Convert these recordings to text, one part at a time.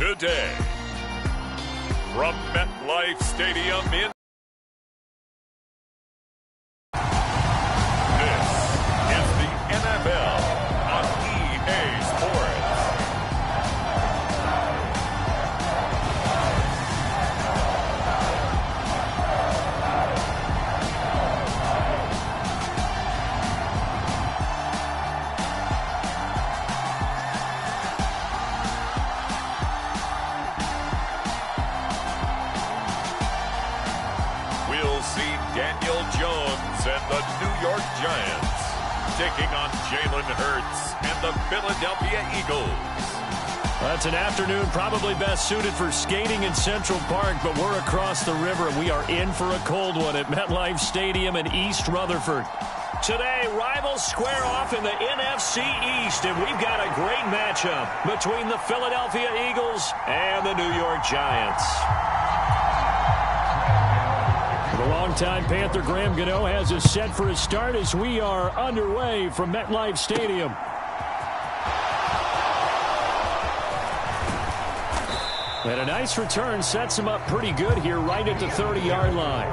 Today, from MetLife Stadium in this is the NFL on EA Sports. We'll see Daniel Jones and the New York Giants taking on Jalen Hurts and the Philadelphia Eagles. That's an afternoon probably best suited for skating in Central Park, but we're across the river and we are in for a cold one at MetLife Stadium in East Rutherford. Today, rivals square off in the NFC East, and we've got a great matchup between the Philadelphia Eagles and the New York Giants. The longtime Panther Graham Gano has us set for a start as we are underway from MetLife Stadium. And a nice return sets him up pretty good here right at the 30-yard line.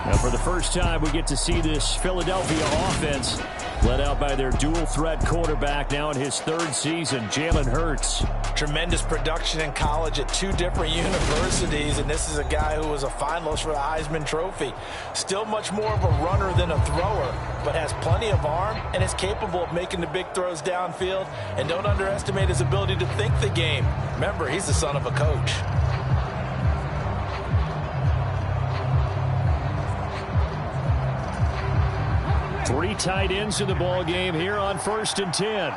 Now for the first time we get to see this Philadelphia offense led out by their dual-threat quarterback now in his third season, Jalen Hurts. Tremendous production in college at two different universities, and this is a guy who was a finalist for the Heisman Trophy. Still much more of a runner than a thrower, but has plenty of arm and is capable of making the big throws downfield. And don't underestimate his ability to think the game. Remember, he's the son of a coach. Three tight ends in the ball game here on 1st and 10.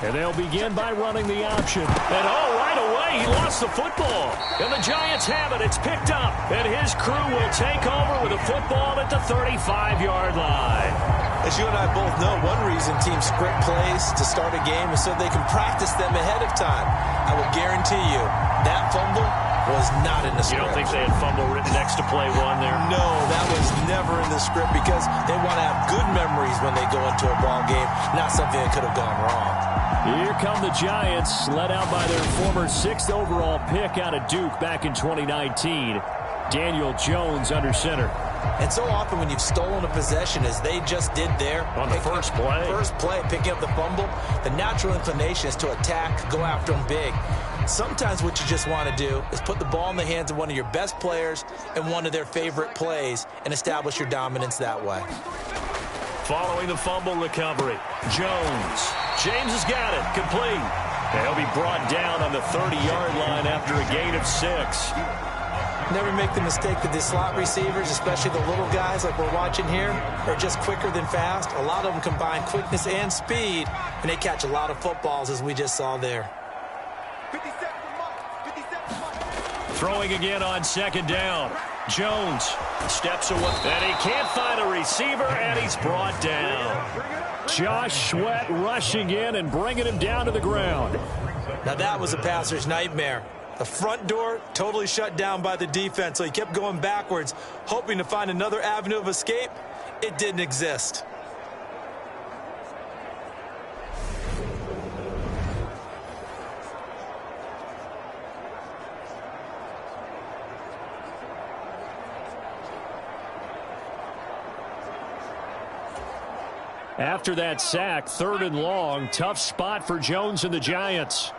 And they'll begin by running the option. And right away, he lost the football. And the Giants have it. It's picked up. And his crew will take over with a football at the 35-yard line. As you and I both know, one reason teams script plays to start a game is so they can practice them ahead of time. I will guarantee you that fumble was not in the script. You don't think they had fumble written next to play one there? No, that was never in the script because they want to have good memories when they go into a ball game, not something that could have gone wrong. Here come the Giants, led out by their former 6th overall pick out of Duke back in 2019. Daniel Jones under center. And so often when you've stolen a possession, as they just did there, on the first play, picking up the fumble, the natural inclination is to attack, go after them big. Sometimes what you just want to do is put the ball in the hands of one of your best players in one of their favorite plays and establish your dominance that way. Following the fumble recovery, Jones. James has got it, complete. They'll be brought down on the 30-yard line after a gain of 6. Never make the mistake that the slot receivers, especially the little guys like we're watching here, are just quicker than fast. A lot of them combine quickness and speed, and they catch a lot of footballs, as we just saw there. Throwing again on 2nd down. Jones steps away, and he can't find a receiver, and he's brought down. Josh Sweat rushing in and bringing him down to the ground. Now that was a passer's nightmare. The front door totally shut down by the defense, so he kept going backwards, hoping to find another avenue of escape. It didn't exist. After that sack, 3rd and long, tough spot for Jones and the Giants.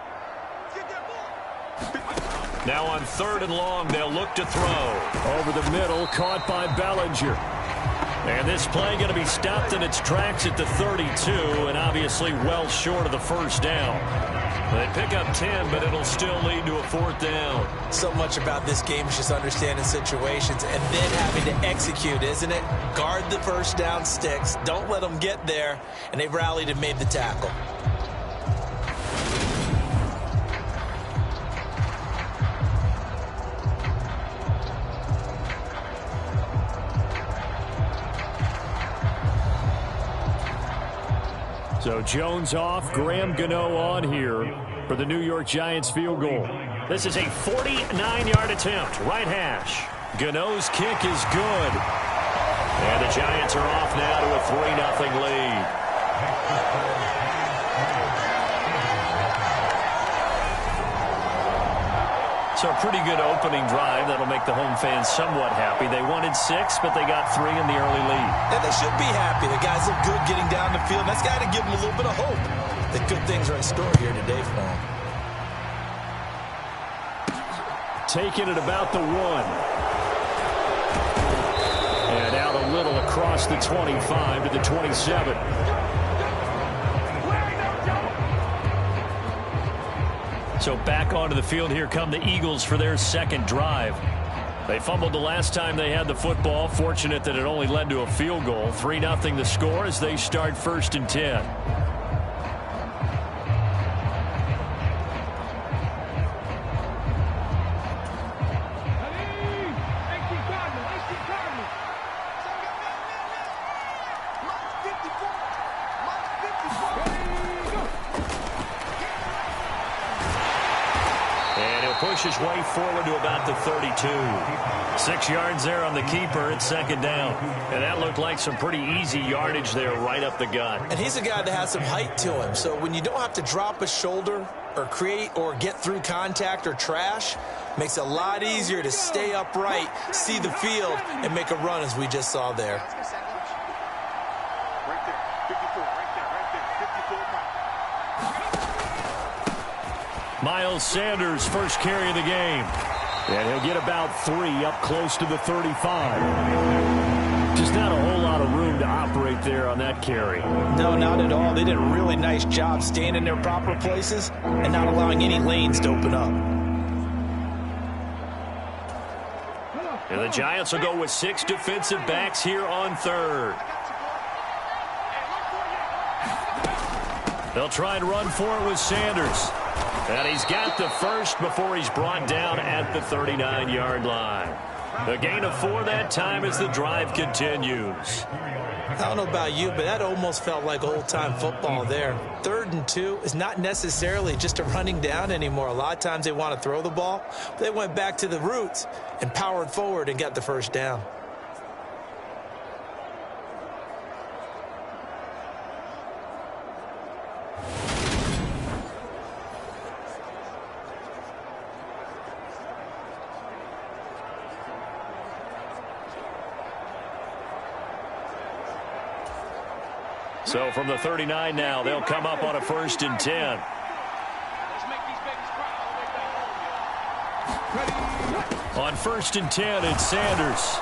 Now on 3rd and long, they'll look to throw. Over the middle, caught by Bellinger. And this play going to be stopped in its tracks at the 32, and obviously well short of the 1st down. They pick up 10, but it'll still lead to a 4th down. So much about this game is just understanding situations and then having to execute, isn't it? Guard the 1st down sticks. Don't let them get there. And they've rallied and made the tackle. So Jones off, Graham Gano on here for the New York Giants field goal. This is a 49-yard attempt, right hash. Gano's kick is good. And the Giants are off now to a 3-0 lead. So a pretty good opening drive. That'll make the home fans somewhat happy. They wanted 6, but they got 3 in the early lead. And they should be happy. The guys look good getting down the field. That's got to give them a little bit of hope that good things are in store here today for them. Taking it about the 1. And out a little across the 25 to the 27. So back onto the field, here come the Eagles for their second drive. They fumbled the last time they had the football. Fortunate that it only led to a field goal. 3-0 the score as they start 1st and 10. Pushes way forward to about the 32. 6 yards there on the keeper at 2nd down. And that looked like some pretty easy yardage there right up the gut. And he's a guy that has some height to him. So when you don't have to drop a shoulder or create or get through contact or trash, makes it a lot easier to stay upright, see the field, and make a run as we just saw there. Miles Sanders, first carry of the game. And he'll get about 3 up close to the 35. Just not a whole lot of room to operate there on that carry. No, not at all. They did a really nice job staying in their proper places and not allowing any lanes to open up. And the Giants will go with 6 defensive backs here on 3rd. They'll try and run for it with Sanders. And he's got the first before he's brought down at the 39-yard line. A gain of 4 that time as the drive continues. I don't know about you, but that almost felt like old-time football there. 3rd and 2 is not necessarily just a running down anymore. A lot of times they want to throw the ball. They went back to the roots and powered forward and got the first down. So from the 39 now, they'll come up on a 1st and 10. On 1st and 10, it's Sanders.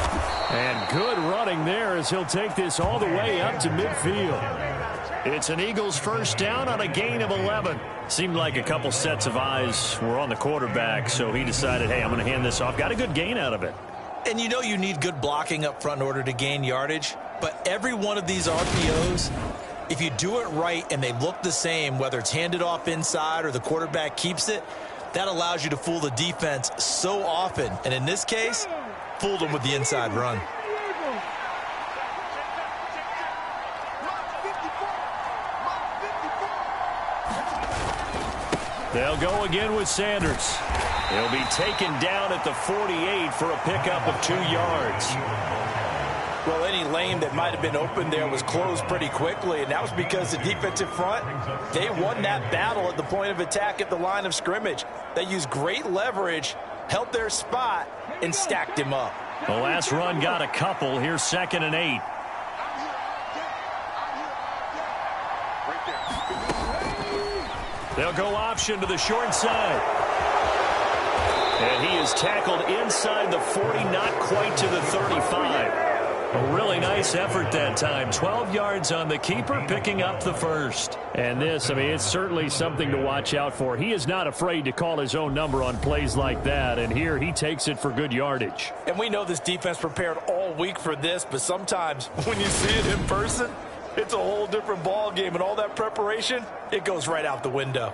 And good running there as he'll take this all the way up to midfield. It's an Eagles first down on a gain of 11. Seemed like a couple sets of eyes were on the quarterback, so he decided, hey, I'm going to hand this off. Got a good gain out of it. And you know you need good blocking up front in order to gain yardage. But every one of these RPOs, if you do it right and they look the same, whether it's handed off inside or the quarterback keeps it, that allows you to fool the defense so often. And in this case, fooled them with the inside run. They'll go again with Sanders. He'll be taken down at the 48 for a pickup of 2 yards. Well, any lane that might have been open there was closed pretty quickly, and that was because the defensive front, they won that battle at the point of attack at the line of scrimmage. They used great leverage, held their spot, and stacked him up. The last run got a couple. Here's 2nd and 8. They'll go option to the short side. And he is tackled inside the 40, not quite to the 35. A really nice effort that time. 12 yards on the keeper, picking up the first. And this, I mean, it's certainly something to watch out for. He is not afraid to call his own number on plays like that. And here he takes it for good yardage. And we know this defense prepared all week for this, but sometimes when you see it in person, it's a whole different ball game. And all that preparation, it goes right out the window.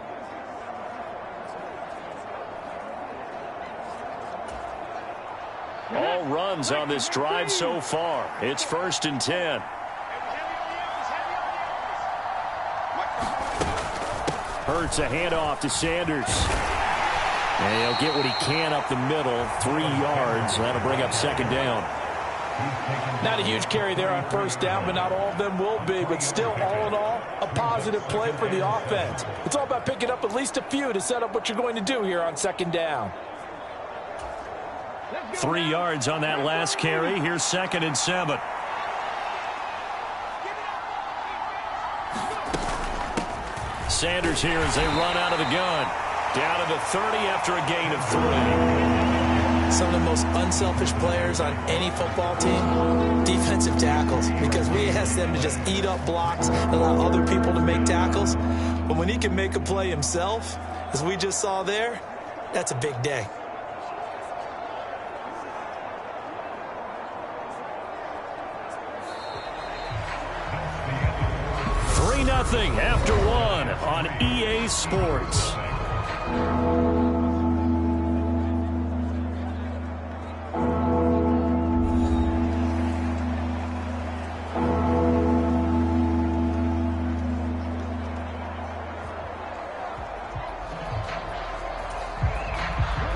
All runs on this drive so far. It's 1st and 10. Hurts a handoff to Sanders. And he'll get what he can up the middle. 3 yards. That'll bring up 2nd down. Not a huge carry there on first down, but not all of them will be. But still, all in all, a positive play for the offense. It's all about picking up at least a few to set up what you're going to do here on second down. 3 yards on that last carry. Here's 2nd and 7. Sanders here as they run out of the gun. Down to the 30 after a gain of 3. Some of the most unselfish players on any football team, defensive tackles, because we ask them to just eat up blocks and allow other people to make tackles. But when he can make a play himself, as we just saw there, that's a big day. 3-0 after 1 on EA Sports.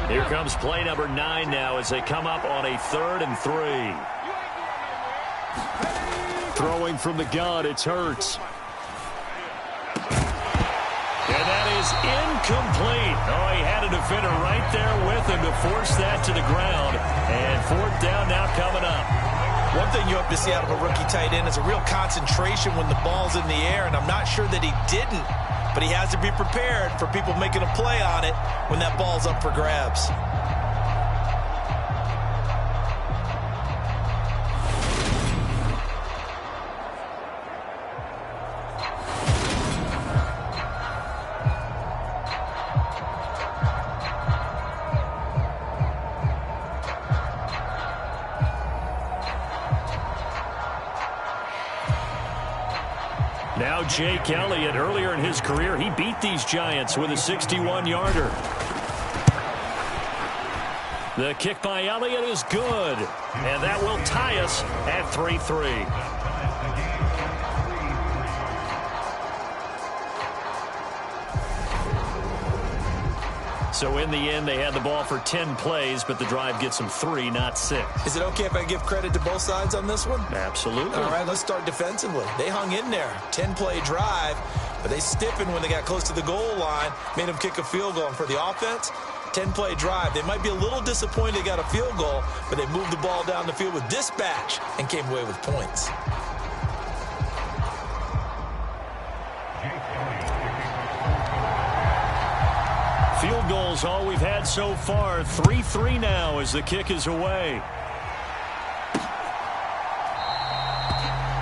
Here comes play number 9 now as they come up on a 3rd and 3. Throwing from the gun, it's Hurts. And that is incomplete. Oh, he had a defender right there with him to force that to the ground. And 4th down now coming up. One thing you hope to see out of a rookie tight end is a real concentration when the ball's in the air, and I'm not sure that he didn't, but he has to be prepared for people making a play on it when that ball's up for grabs. Now Jake Elliott, earlier in his career, he beat these Giants with a 61-yarder. The kick by Elliott is good, and that will tie us at 3-3. So in the end, they had the ball for 10 plays, but the drive gets them 3, not 6. Is it okay if I give credit to both sides on this one? Absolutely. All right, let's start defensively. They hung in there. 10-play drive, but they stiffened when they got close to the goal line, made them kick a field goal. And for the offense, 10-play drive. They might be a little disappointed they got a field goal, but they moved the ball down the field with dispatch and came away with points. Field goals all we've had so far. 3-3 now as the kick is away.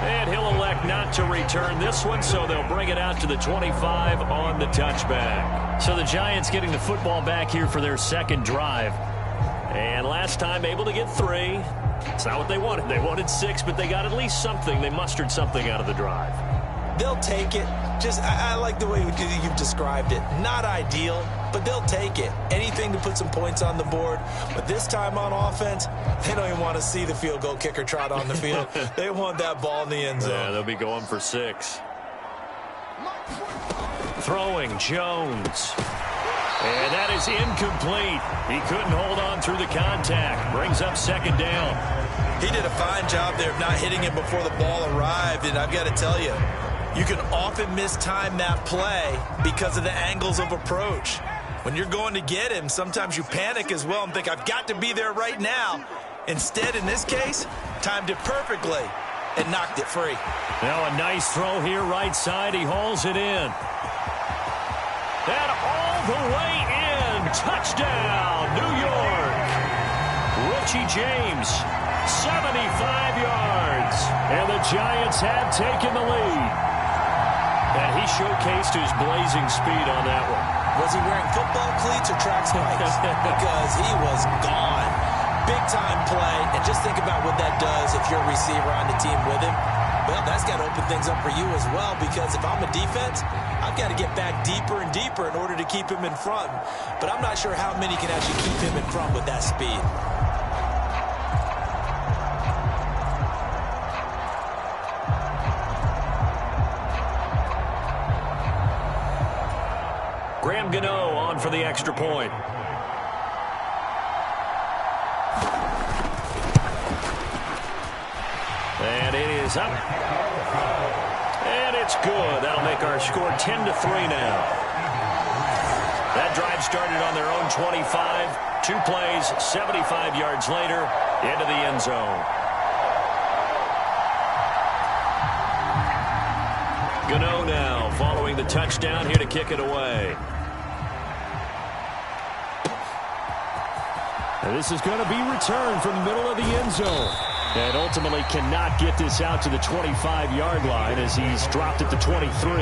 And he'll elect not to return this one, so they'll bring it out to the 25 on the touchback. So the Giants getting the football back here for their 2nd drive. And last time able to get 3. It's not what they wanted. They wanted 6, but they got at least something. They mustered something out of the drive. They'll take it. I like the way you've described it. Not ideal, but they'll take it. Anything to put some points on the board. But this time on offense, they don't even want to see the field goal kicker trot on the field. They want that ball in the end zone. Yeah, they'll be going for 6. Throwing, Jones. And that is incomplete. He couldn't hold on through the contact. Brings up 2nd down. He did a fine job there of not hitting him before the ball arrived. And I've got to tell you, you can often mistime that play because of the angles of approach. When you're going to get him, sometimes you panic as well and think, I've got to be there right now. Instead, in this case, timed it perfectly and knocked it free. Now a nice throw here, right side. He hauls it in. And all the way in. Touchdown, New York. Richie James, 75 yards. And the Giants have taken the lead. And he showcased his blazing speed on that one. Was he wearing football cleats or track spikes? Because he was gone. Big-time play. And just think about what that does if you're a receiver on the team with him. Well, that's got to open things up for you as well, because if I'm a defense, I've got to get back deeper and deeper in order to keep him in front. But I'm not sure how many can actually keep him in front with that speed. Graham Gano on for the extra point. And it is up. And it's good. That'll make our score 10-3 now. That drive started on their own 25. 2 plays, 75 yards later, into the end zone. Gano now following the touchdown, here to kick it away. And this is going to be returned from the middle of the end zone. And ultimately cannot get this out to the 25-yard line as he's dropped at the 23.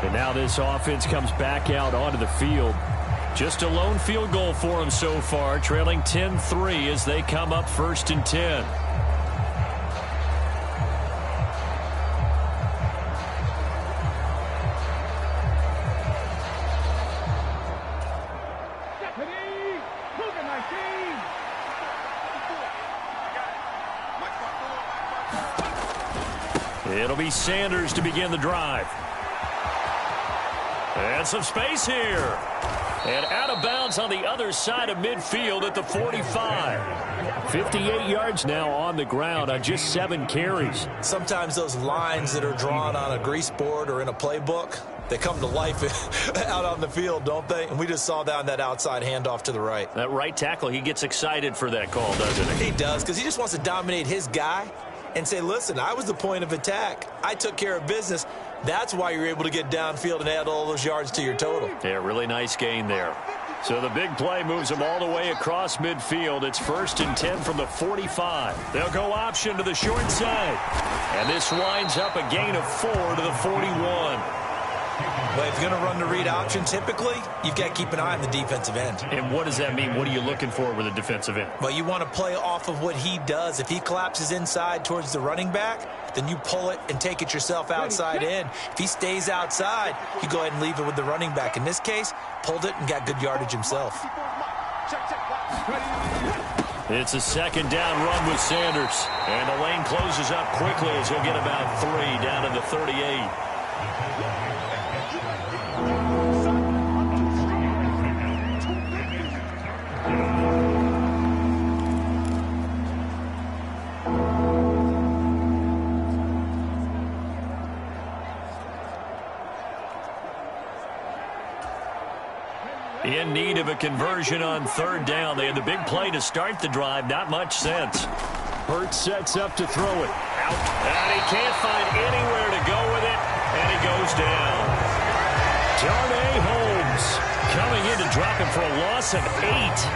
And now this offense comes back out onto the field. Just a lone field goal for them so far, trailing 10-3 as they come up 1st and 10. It'll be Sanders to begin the drive. And some space here. And out of bounds on the other side of midfield at the 45. 58 yards now on the ground on just 7 carries. Sometimes those lines that are drawn on a grease board or in a playbook, they come to life out on the field, don't they? And we just saw that on that outside handoff to the right. That right tackle, he gets excited for that call, doesn't he? He does, because he just wants to dominate his guy and say, listen, I was the point of attack. I took care of business. That's why you're able to get downfield and add all those yards to your total. Yeah, really nice gain there. So the big play moves them all the way across midfield. It's 1st and 10 from the 45. They'll go option to the short side. And this winds up a gain of 4 to the 41. Well, if you're going to run the read option, typically, you've got to keep an eye on the defensive end. And what does that mean? What are you looking for with a defensive end? Well, you want to play off of what he does. If he collapses inside towards the running back, then you pull it and take it yourself outside in. If he stays outside, you go ahead and leave it with the running back. In this case, pulled it and got good yardage himself. It's a 2nd down run with Sanders. And the lane closes up quickly as he'll get about 3 down to the 38. In need of a conversion on 3rd down. They had the big play to start the drive. Not much sense. Hurts sets up to throw it. Out. And he can't find anywhere to go with it. And he goes down. Darnay Holmes coming in to drop him for a loss of 8.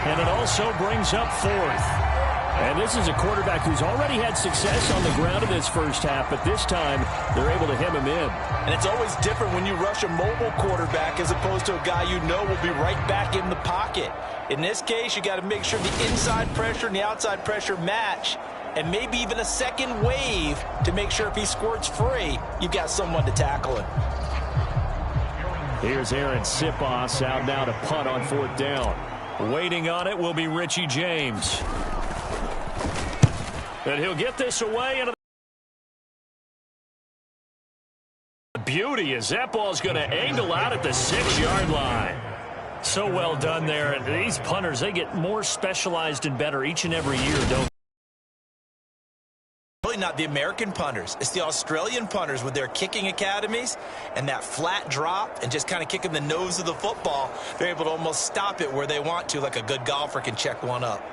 And it also brings up 4th. And this is a quarterback who's already had success on the ground in this first half, but this time they're able to hem him in. And it's always different when you rush a mobile quarterback as opposed to a guy you know will be right back in the pocket. In this case, you got to make sure the inside pressure and the outside pressure match, and maybe even a second wave to make sure if he squirts free, you've got someone to tackle him. Here's Aaron Sipos out now to punt on 4th down. Waiting on it will be Richie James. And he'll get this away into the beauty as that ball's going to angle out at the 6-yard line. So well done there. And these punters, they get more specialized and better each and every year, don't they? Really not the American punters. It's the Australian punters with their kicking academies and that flat drop and just kind of kicking the nose of the football. They're able to almost stop it where they want to, like a good golfer can check one up.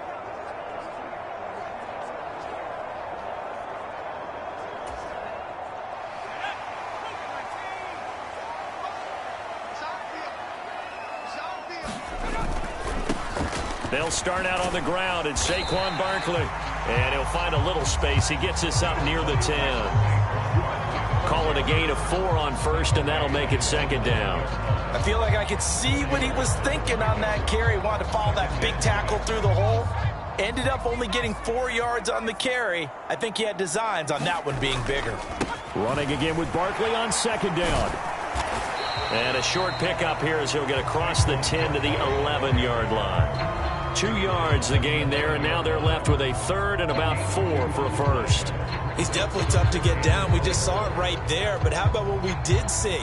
They'll start out on the ground, and Saquon Barkley. And he'll find a little space. He gets us up near the 10. Call it a gain of 4 on 1st, and that'll make it 2nd down. I feel like I could see what he was thinking on that carry. He wanted to follow that big tackle through the hole. Ended up only getting 4 yards on the carry. I think he had designs on that one being bigger. Running again with Barkley on 2nd down. And a short pickup here as he'll get across the 10 to the 11-yard line. 2 yards the gain there, and now they're left with a 3rd and about 4 for a 1st. He's definitely tough to get down. We just saw it right there, but how about what we did see?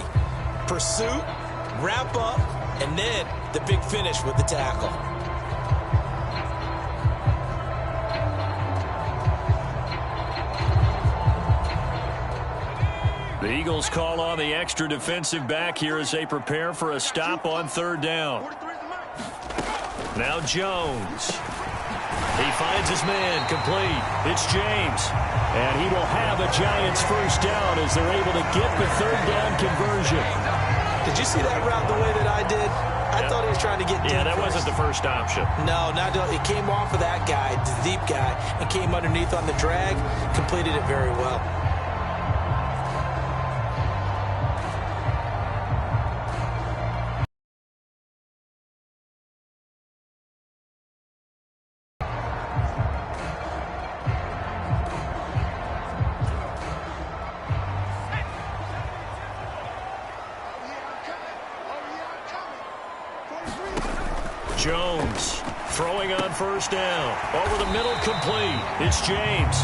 Pursuit, wrap up, and then the big finish with the tackle. The Eagles call on the extra defensive back here as they prepare for a stop on third down. Now Jones. He finds his man complete. It's James. And he will have a Giants first down as they're able to get the third down conversion. Did you see that route the way that I did? I thought he was trying to get deep. Yeah, that wasn't the first option. No, it came off of that guy, the deep guy, and came underneath on the drag, completed it very well. Jones throwing on first down. Over the middle, complete. It's James.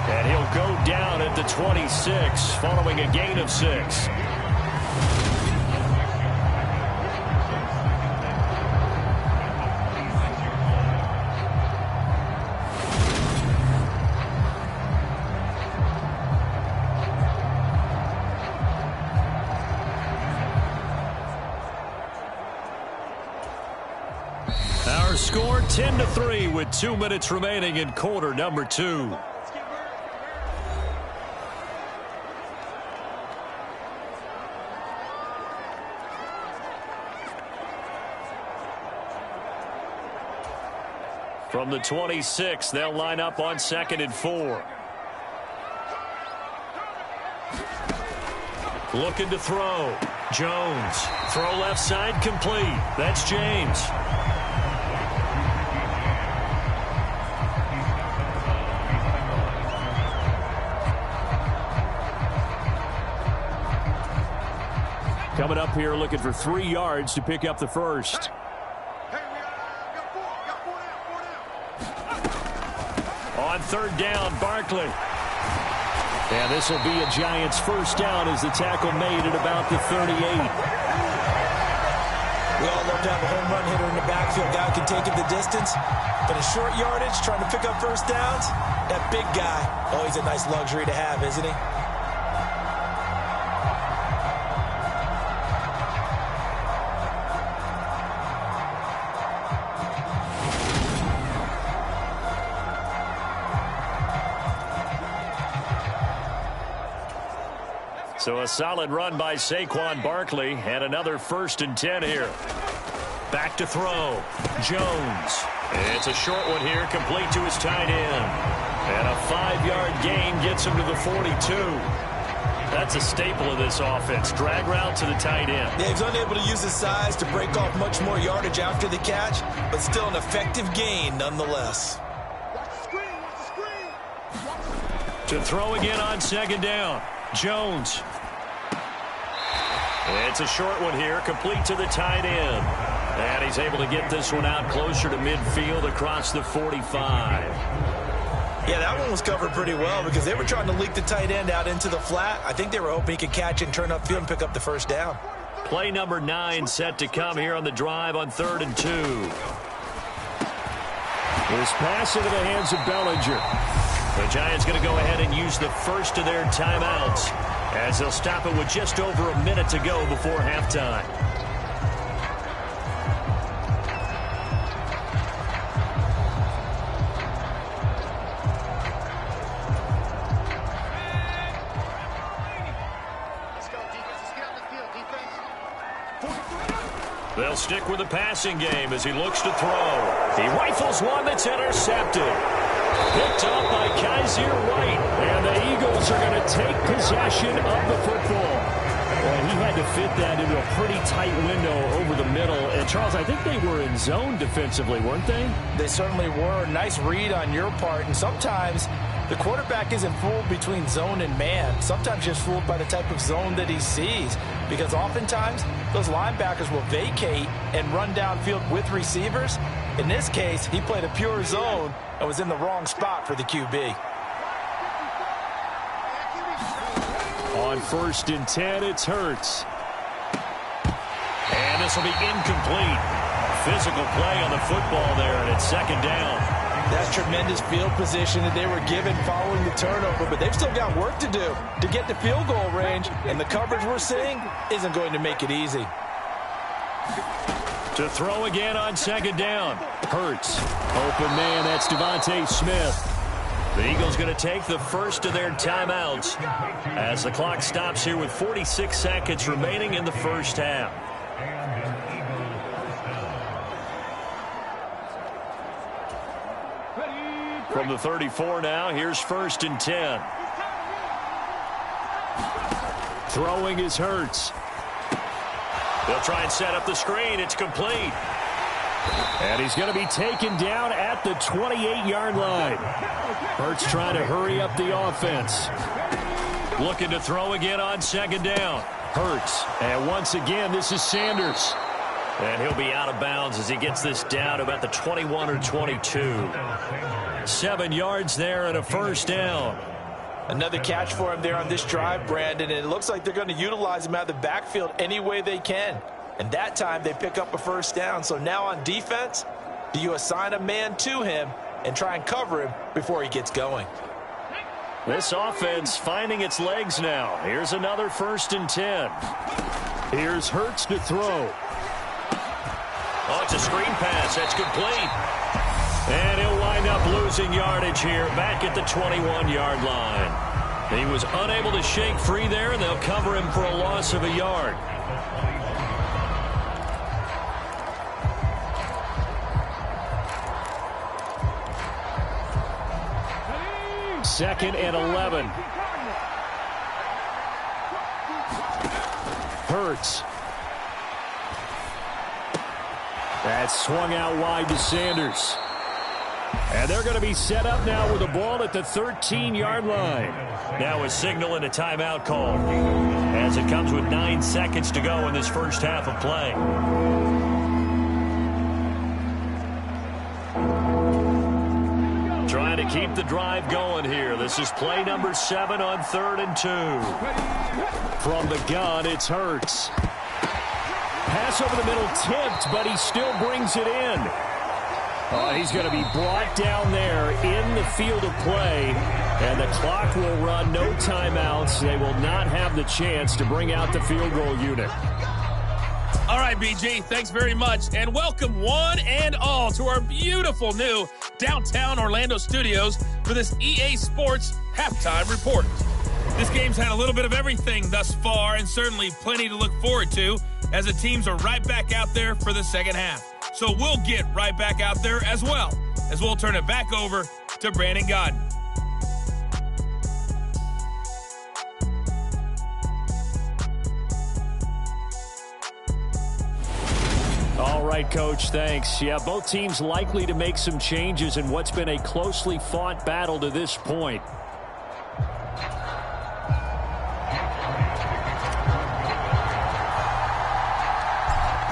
And he'll go down at the 26 following a gain of 6. Our score 10-3 with 2 minutes remaining in quarter number 2. From the 26, they'll line up on 2nd and 4. Looking to throw. Jones. Throw left side complete. That's James. Coming up here looking for 3 yards to pick up the first. On third down, Barkley. And this will be a Giants first down as the tackle made at about the 38. We all love to have a home run hitter in the backfield. Guy can take it the distance. But in short yardage, trying to pick up first downs, that big guy, always a nice luxury to have, isn't he? So a solid run by Saquon Barkley and another 1st and 10 here. Back to throw. Jones. It's a short one here, complete to his tight end. And a 5-yard gain gets him to the 42. That's a staple of this offense. Drag route to the tight end. Yeah, he's unable to use his size to break off much more yardage after the catch, but still an effective gain nonetheless. To throw again on 2nd down. Jones. It's a short one here, complete to the tight end. And he's able to get this one out closer to midfield across the 45. Yeah, that one was covered pretty well because they were trying to leak the tight end out into the flat. I think they were hoping he could catch it and turn upfield and pick up the first down. Play number 9 set to come here on the drive on 3rd and 2. This pass into the hands of Bellinger. The Giants going to go ahead and use the first of their timeouts as they'll stop it with just over a minute to go before halftime. They'll stick with the passing game as he looks to throw. He rifles one that's intercepted. Picked up by Kaiser White. And the Eagles are going to take possession of the football. Well, he had to fit that into a pretty tight window over the middle. And, Charles, I think they were in zone defensively, weren't they? They certainly were. Nice read on your part. And sometimes the quarterback isn't fooled between zone and man. Sometimes just fooled by the type of zone that he sees. Because oftentimes, those linebackers will vacate and run downfield with receivers. In this case, he played a pure zone and was in the wrong spot for the QB. On 1st and 10, it's Hurts. And this will be incomplete. Physical play on the football there, and it's 2nd down. That's tremendous field position that they were given following the turnover, but they've still got work to do to get to field goal range, and the coverage we're seeing isn't going to make it easy. To throw again on second down. Hurts. Open man, that's Devontae Smith. The Eagles going to take the first of their timeouts as the clock stops here with 46 seconds remaining in the first half. From the 34 now, here's 1st and 10. Throwing is Hurts. They'll try and set up the screen. It's complete. And he's going to be taken down at the 28-yard line. Hurts trying to hurry up the offense. Looking to throw again on second down. Hurts. And once again, this is Sanders. And he'll be out of bounds as he gets this down about the 21 or 22. 7 yards there and a first down. Another catch for him there on this drive, Brandon, and it looks like they're going to utilize him out of the backfield any way they can. And that time they pick up a first down. So now on defense, do you assign a man to him and try and cover him before he gets going? This offense finding its legs now. Here's another 1st and 10. Here's Hurts to throw. Oh, it's a screen pass. That's complete. And he'll wind up losing yardage here back at the 21-yard line. He was unable to shake free there, and they'll cover him for a loss of a yard. Second and 11. Hurts. That's swung out wide to Sanders. And they're going to be set up now with the ball at the 13-yard line. Now a signal and a timeout call as it comes with 9 seconds to go in this first half of play. Trying to keep the drive going here. This is play number 7 on 3rd and 2. From the gun, it's Hurts. Pass over the middle tipped, but he still brings it in. He's going to be brought down there in the field of play, and the clock will run, no timeouts. They will not have the chance to bring out the field goal unit. All right, BG, thanks very much, and welcome one and all to our beautiful new downtown Orlando studios for this EA Sports Halftime Report. This game's had a little bit of everything thus far, and certainly plenty to look forward to as the teams are right back out there for the second half. So we'll get right back out there as well, as we'll turn it back over to Brandon Godden. All right, Coach, thanks. Yeah, both teams likely to make some changes in what's been a closely fought battle to this point.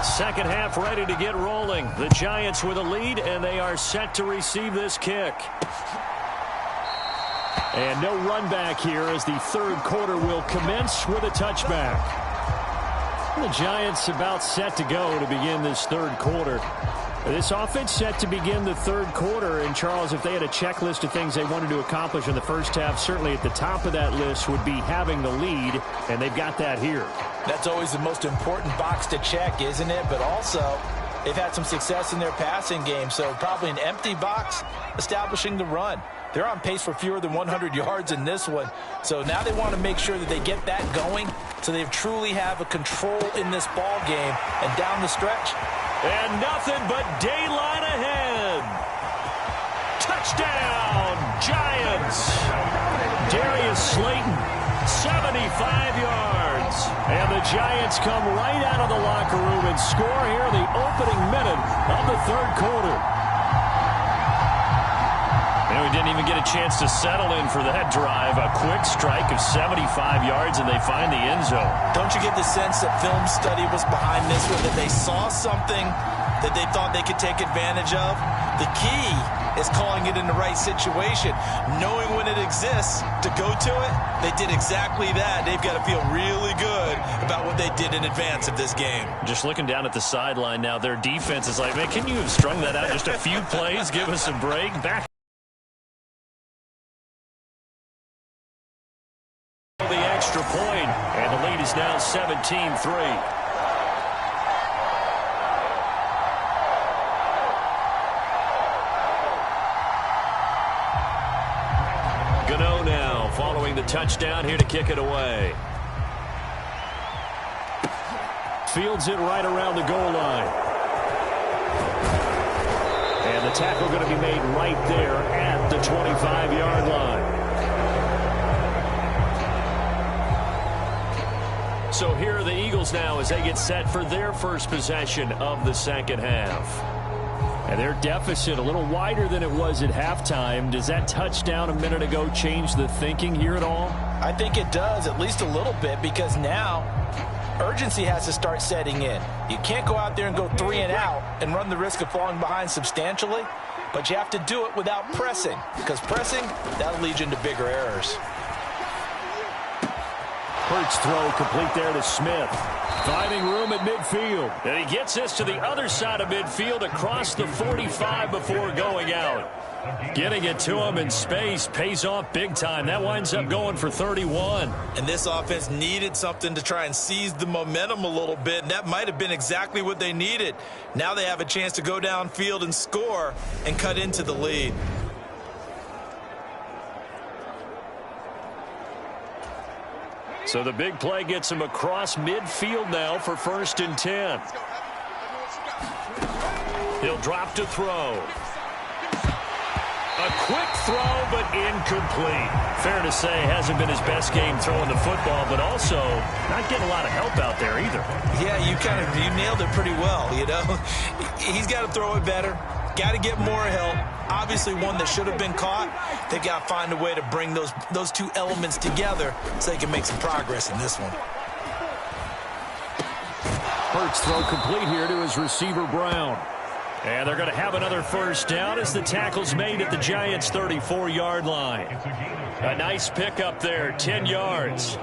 Second half ready to get rolling. The Giants with a lead, and they are set to receive this kick. And no run back here as the third quarter will commence with a touchback. The Giants about set to go to begin this third quarter. This offense set to begin the third quarter. And, Charles, if they had a checklist of things they wanted to accomplish in the first half, certainly at the top of that list would be having the lead, and they've got that here. That's always the most important box to check, isn't it? But also, they've had some success in their passing game, so probably an empty box establishing the run. They're on pace for fewer than 100 yards in this one. So now they want to make sure that they get that going so they truly have a control in this ball game. And down the stretch. And nothing but daylight ahead. Touchdown, Giants. Darius Slayton, 75 yards. And the Giants come right out of the locker room and score here in the opening minute of the third quarter. And we didn't even get a chance to settle in for that drive. A quick strike of 75 yards, and they find the end zone. Don't you get the sense that film study was behind this one, that they saw something that they thought they could take advantage of? The key is calling it in the right situation, knowing when it exists to go to it. They did exactly that. They've got to feel really good about what they did in advance of this game. Just looking down at the sideline now, their defense is like, man, can you have strung that out just a few plays? Give us a break. Back extra point, and the lead is now 17-3. Gano now following the touchdown here to kick it away. Fields it right around the goal line. And the tackle going to be made right there at the 25-yard line. So here are the Eagles now as they get set for their first possession of the second half. And their deficit a little wider than it was at halftime. Does that touchdown a minute ago change the thinking here at all? I think it does, at least a little bit, because now urgency has to start setting in. You can't go out there and go 3 and out and run the risk of falling behind substantially, but you have to do it without pressing, because pressing, that'll lead you into bigger errors. Hurts throw complete there to Smith. Finding room at midfield. And he gets this to the other side of midfield across the 45 before going out. Getting it to him in space pays off big time. That winds up going for 31. And this offense needed something to try and seize the momentum a little bit, and that might have been exactly what they needed. Now they have a chance to go downfield and score and cut into the lead. So the big play gets him across midfield now for 1st and 10. He'll drop to throw. A quick throw, but incomplete. Fair to say, hasn't been his best game throwing the football, but also not getting a lot of help out there either. Yeah, you nailed it pretty well, you know. He's got to throw it better. Got to get more help. Obviously one that should have been caught. They got to find a way to bring those two elements together so they can make some progress in this one. Hurts throw complete here to his receiver Brown. And they're going to have another first down as the tackle's made at the Giants' 34-yard line. A nice pickup there, 10 yards.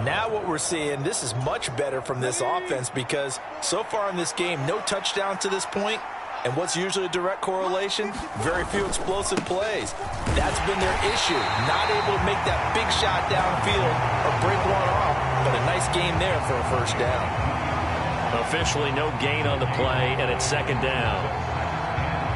Now what we're seeing, this is much better from this offense because so far in this game, no touchdown to this point. And what's usually a direct correlation? Very few explosive plays. That's been their issue. Not able to make that big shot downfield or break one off, but a nice game there for a first down. Officially no gain on the play, and it's 2nd down.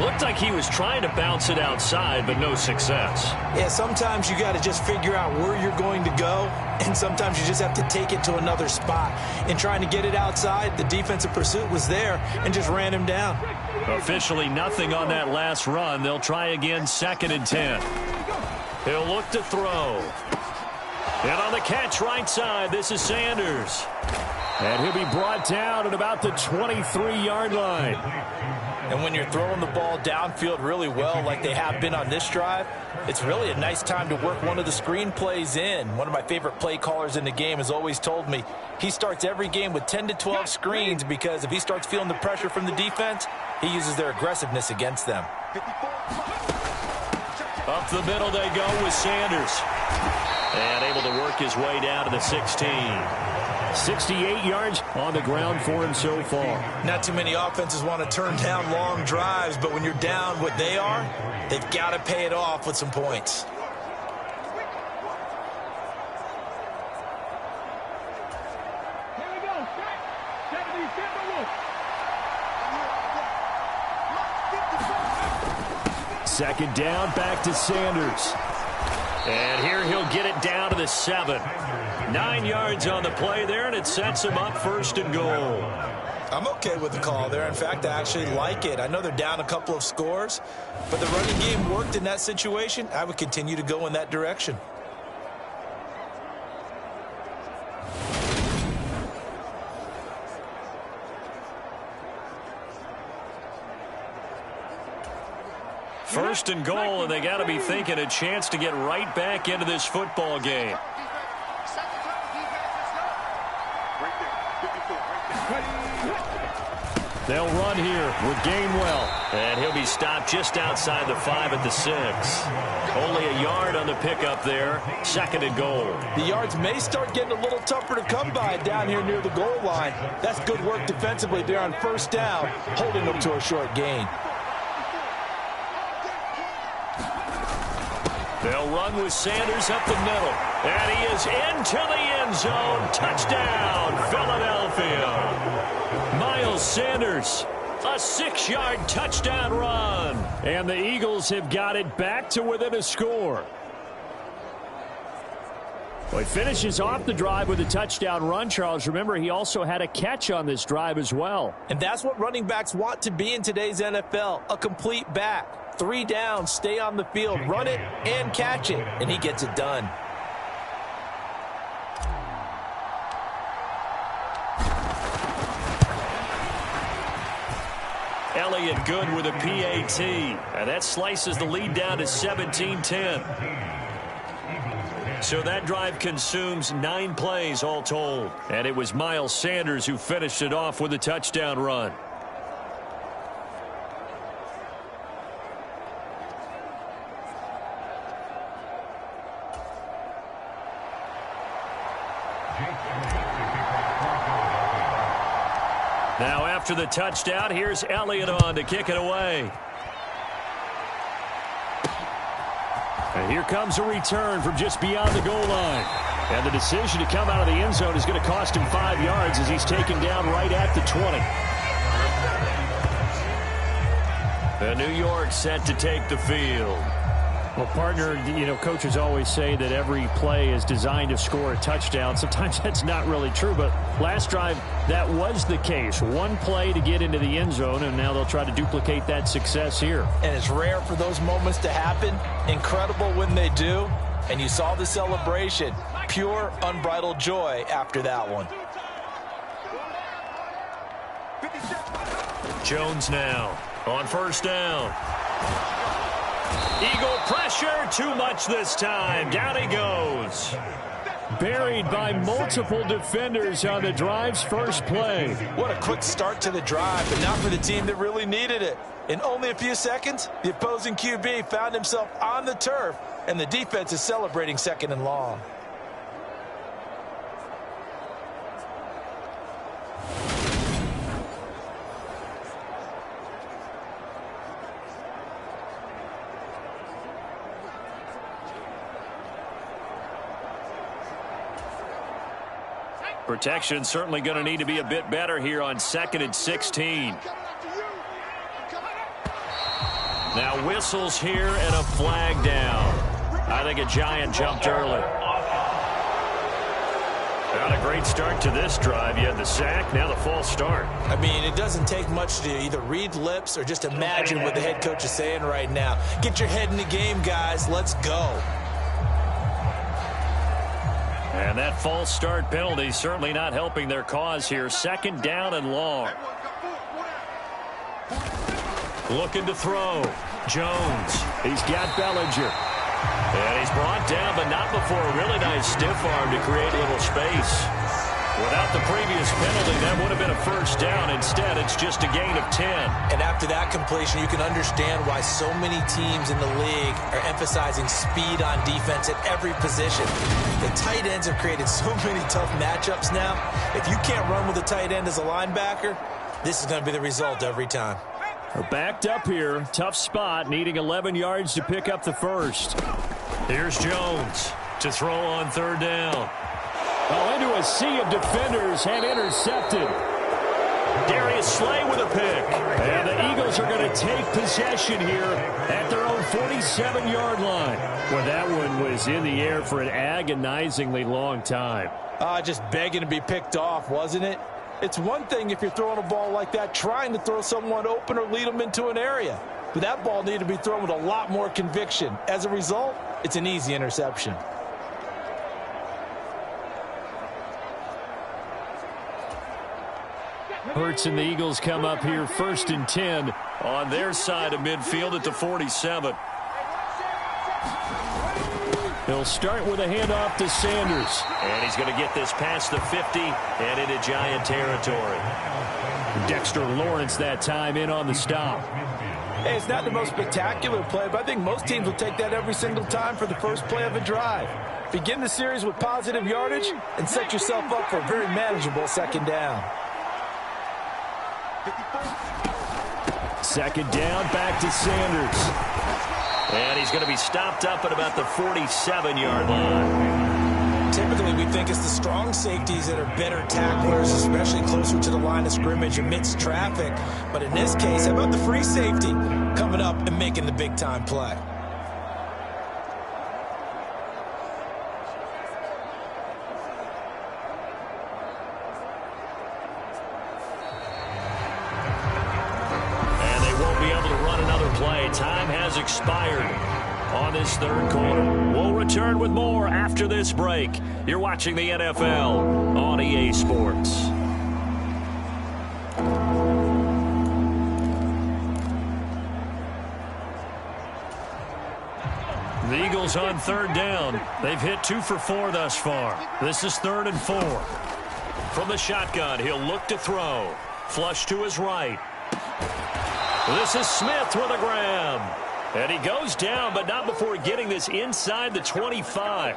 Looked like he was trying to bounce it outside, but no success. Yeah, sometimes you got to just figure out where you're going to go, and sometimes you just have to take it to another spot. In trying to get it outside, the defensive pursuit was there and just ran him down. Officially nothing on that last run. They'll try again, 2nd and 10. He'll look to throw. And on the catch right side, this is Sanders. And he'll be brought down at about the 23-yard line. And when you're throwing the ball downfield really well like they have been on this drive, it's really a nice time to work one of the screen plays in. One of my favorite play callers in the game has always told me he starts every game with 10 to 12 screens because if he starts feeling the pressure from the defense, he uses their aggressiveness against them. Up the middle they go with Sanders. And able to work his way down to the 16. 68 yards on the ground for him so far. Not too many offenses want to turn down long drives, but when you're down what they are, they've got to pay it off with some points. Second down, back to Sanders. And here he'll get it down to the 7. 9 yards on the play there, and it sets him up 1st and goal. I'm okay with the call there. In fact, I actually like it. I know they're down a couple of scores, but the running game worked in that situation. I would continue to go in that direction. First and goal, and they got to be thinking a chance to get right back into this football game. They'll run here with Gainwell. And he'll be stopped just outside the 5 at the 6. Only a yard on the pickup there. 2nd and goal. The yards may start getting a little tougher to come by down here near the goal line. That's good work defensively there on 1st down, holding them to a short gain. They'll run with Sanders up the middle. And he is into the end zone. Touchdown, Philadelphia. Miles Sanders, a 6-yard touchdown run. And the Eagles have got it back to within a score. Well, he finishes off the drive with a touchdown run, Charles. Remember, he also had a catch on this drive as well. And that's what running backs want to be in today's NFL, a complete back. 3 downs, stay on the field, run it, and catch it. And he gets it done. Elliott good with a PAT. And that slices the lead down to 17-10. So that drive consumes 9 plays all told. And it was Miles Sanders who finished it off with a touchdown run. Now after the touchdown, here's Elliott on to kick it away. And here comes a return from just beyond the goal line. And the decision to come out of the end zone is going to cost him 5 yards as he's taken down right at the 20. The New York set to take the field. Well, partner, you know, coaches always say that every play is designed to score a touchdown. Sometimes that's not really true, but last drive, that was the case. 1 play to get into the end zone, and now they'll try to duplicate that success here. And it's rare for those moments to happen. Incredible when they do. And you saw the celebration. Pure, unbridled joy after that one. Jones now on first down. Eagle pressure, too much this time. Down he goes. Buried by multiple defenders on the drive's first play. What a quick start to the drive, but not for the team that really needed it. In only a few seconds, the opposing QB found himself on the turf, and the defense is celebrating 2nd and long. Protection certainly going to need to be a bit better here on 2nd and 16. Now whistles here and a flag down. I think a Giant jumped early. Not a great start to this drive. You had the sack, now the false start. I mean, it doesn't take much to either read lips or just imagine what the head coach is saying right now. Get your head in the game, guys. Let's go. And that false start penalty certainly not helping their cause here. 2nd down and long. Looking to throw. Jones. He's got Bellinger. And he's brought down, but not before a really nice stiff arm to create a little space. Without the previous penalty, that would have been a first down. Instead, it's just a gain of 10. And after that completion, you can understand why so many teams in the league are emphasizing speed on defense at every position. The tight ends have created so many tough matchups now. If you can't run with a tight end as a linebacker, this is going to be the result every time. We're backed up here. Tough spot, needing 11 yards to pick up the first. Here's Jones to throw on 3rd down. Oh, into a sea of defenders and intercepted. Darius Slay with a pick. And the Eagles are going to take possession here at their own 47-yard line. Well, that one was in the air for an agonizingly long time. Just begging to be picked off, wasn't it? It's one thing if you're throwing a ball like that, trying to throw someone open or lead them into an area. But that ball needed to be thrown with a lot more conviction. As a result, it's an easy interception. Hurts and the Eagles come up here 1st and 10 on their side of midfield at the 47. He'll start with a handoff to Sanders. And he's going to get this past the 50 and into Giant territory. Dexter Lawrence that time in on the stop. Hey, it's not the most spectacular play, but I think most teams will take that every single time for the first play of a drive. Begin the series with positive yardage and set yourself up for a very manageable 2nd down. 2nd down, back to Sanders. And he's going to be stopped up at about the 47-yard line. Typically, we think it's the strong safeties that are better tacklers, especially closer to the line of scrimmage amidst traffic. But in this case, how about the free safety coming up and making the big-time play? Time has expired on this third quarter. We'll return with more after this break. You're watching the NFL on EA Sports. The Eagles on third down. They've hit 2 for 4 thus far. This is 3rd and 4. From the shotgun, he'll look to throw. Flush to his right. This is Smith with a grab. And he goes down, but not before getting this inside the 25.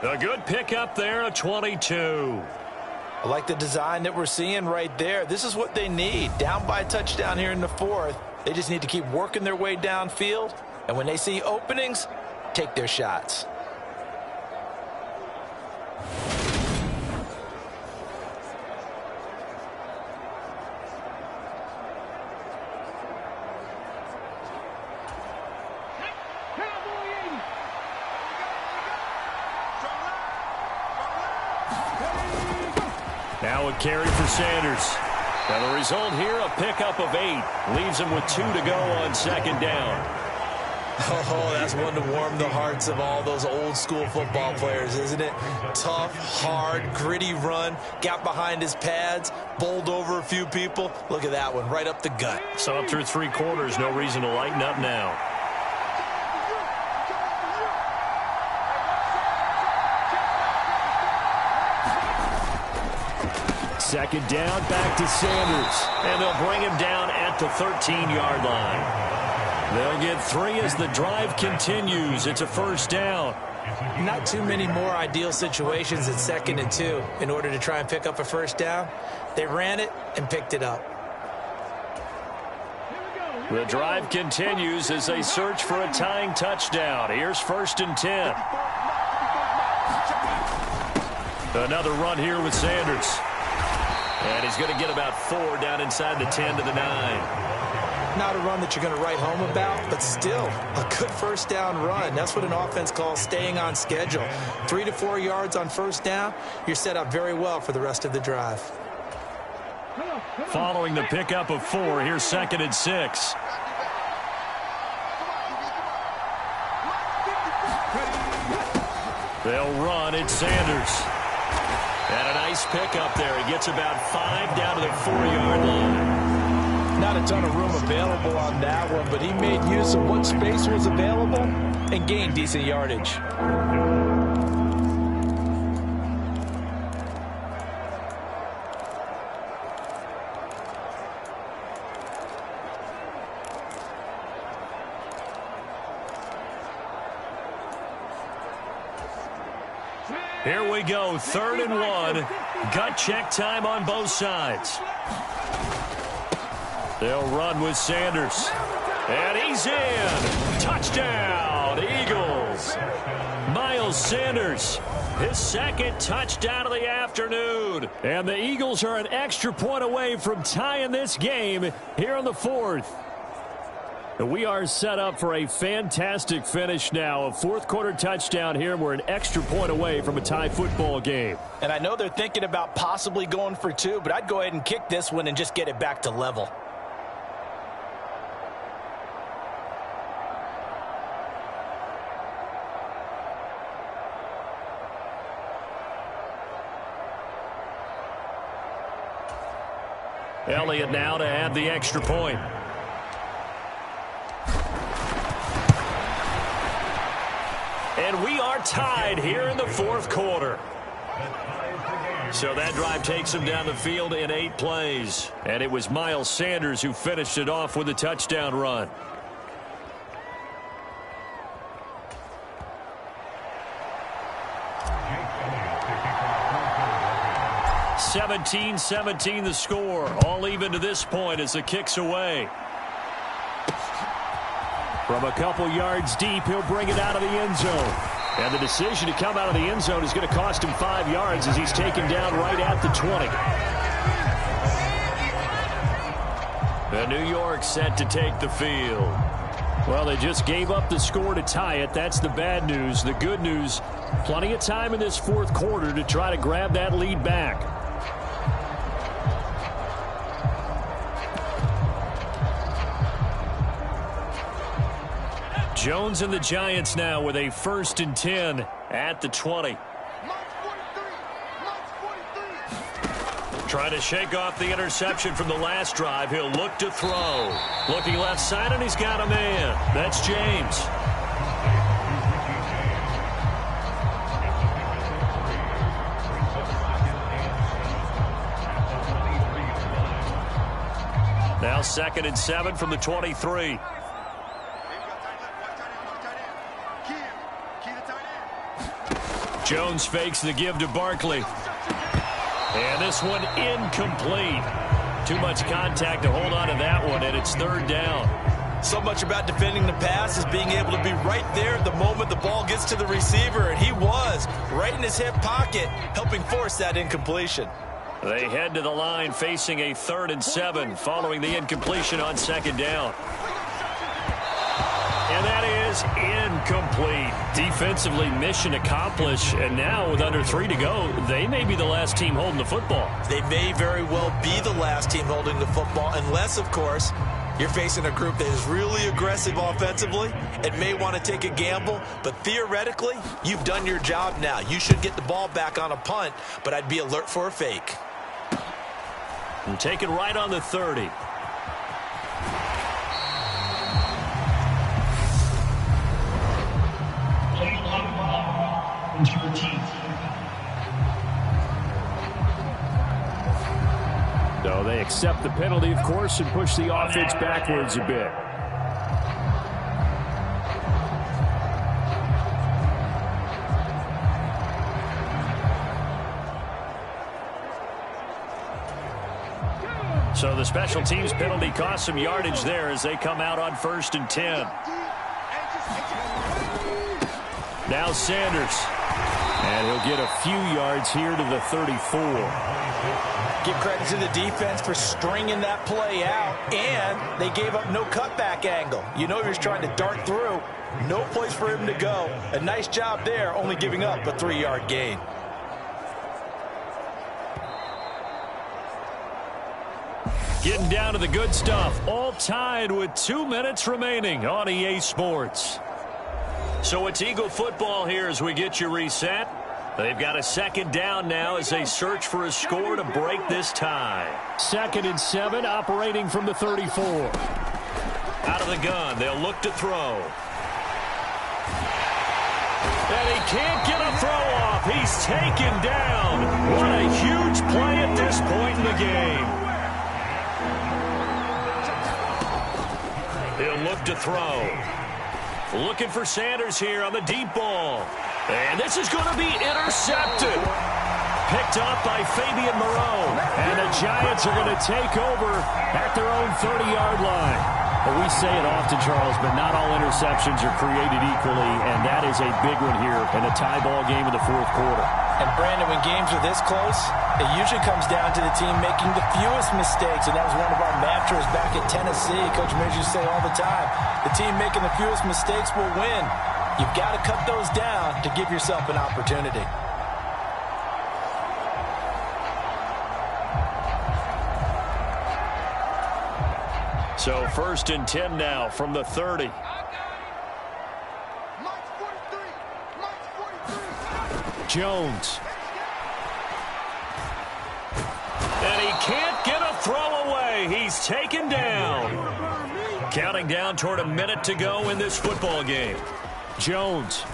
A good pickup there, a 22. I like the design that we're seeing right there. This is what they need. Down by a touchdown here in the 4th. They just need to keep working their way downfield. And when they see openings, take their shots. Now a carry for Sanders. Now the result here, a pickup of 8. Leaves him with 2 to go on second down. Oh, that's one to warm the hearts of all those old school football players, isn't it? Tough, hard, gritty run. Got behind his pads, bowled over a few people. Look at that one, right up the gut. So up through 3 quarters, no reason to lighten up now. Second down, back to Sanders. And they'll bring him down at the 13-yard line. They'll get 3 as the drive continues. It's a first down. Not too many more ideal situations at 2nd and 2 in order to try and pick up a first down. They ran it and picked it up. The drive continues as they search for a tying touchdown. Here's 1st and 10. Another run here with Sanders. And he's going to get about 4 down inside the 10 to the 9. Not a run that you're going to write home about, but still a good first down run. That's what an offense calls staying on schedule. 3 to 4 yards on first down, you're set up very well for the rest of the drive. Following the pickup of 4, here's 2nd and 6. They'll run. It's Sanders. And a nice pickup there. He gets about 5 down to the 4-yard line. Not a ton of room available on that one, but he made use of what space was available and gained decent yardage. Here we go, 3rd and 1. Gut check time on both sides. They'll run with Sanders. And he's in. Touchdown, Eagles. Miles Sanders, his 2nd touchdown of the afternoon. And the Eagles are an extra point away from tying this game here in the 4th. We are set up for a fantastic finish now. A 4th quarter touchdown here. We're an extra point away from a tie football game. And I know they're thinking about possibly going for 2, but I'd go ahead and kick this one and just get it back to level. Elliott now to add the extra point. And we are tied here in the 4th quarter. So that drive takes him down the field in 8 plays. And it was Miles Sanders who finished it off with a touchdown run. (17-17) the score. All even to this point as the kick's away. From a couple yards deep, he'll bring it out of the end zone. And the decision to come out of the end zone is going to cost him 5 yards as he's taken down right at the 20. The New York set to take the field. Well, they just gave up the score to tie it. That's the bad news. The good news, plenty of time in this fourth quarter to try to grab that lead back. Jones and the Giants now with a 1st and 10 at the 20. Trying to shake off the interception from the last drive. He'll look to throw. Looking left side, and he's got a man. That's James. Now 2nd and 7 from the 23. Jones fakes the give to Barkley. And this one incomplete. Too much contact to hold on to that one, and it's 3rd down. So much about defending the pass is being able to be right there at the moment the ball gets to the receiver, and he was right in his hip pocket, helping force that incompletion. They head to the line facing a 3rd and 7 following the incompletion on 2nd down. And that is incomplete. Defensively, mission accomplished. And now with under 3 to go, they may be the last team holding the football. They may very well be the last team holding the football, unless, of course, you're facing a group that is really aggressive offensively and may want to take a gamble. But theoretically, you've done your job now. You should get the ball back on a punt, but I'd be alert for a fake. And take it right on the 30. So they accept the penalty, of course, and push the offense backwards a bit. So the special teams penalty costs some yardage there as they come out on 1st and 10. Now Sanders. And he'll get a few yards here to the 34. Give credit to the defense for stringing that play out, and they gave up no cutback angle. You know he was trying to dart through. No place for him to go. A nice job there, only giving up a 3-yard gain. Getting down to the good stuff. All tied with 2 minutes remaining on EA Sports. So it's Eagle football here as we get you reset. They've got a 2nd down now as they search for a score to break this tie. 2nd and 7, operating from the 34. Out of the gun, they'll look to throw. And he can't get a throw off. He's taken down. What a huge play at this point in the game. He'll look to throw. Looking for Sanders here on the deep ball. And this is going to be intercepted. Picked up by Fabian Moreau. And the Giants are going to take over at their own 30-yard line. Well, we say it often, Charles, but not all interceptions are created equally, and that is a big one here in a tie ball game in the 4th quarter. And, Brandon, when games are this close, it usually comes down to the team making the fewest mistakes, and that was one of our mantras back at Tennessee. Coach Mears used to say all the time, the team making the fewest mistakes will win. You've got to cut those down to give yourself an opportunity. So 1st and 10 now from the 30. Jones. And he can't get a throw away. He's taken down. Counting down toward a minute to go in this football game. Jones.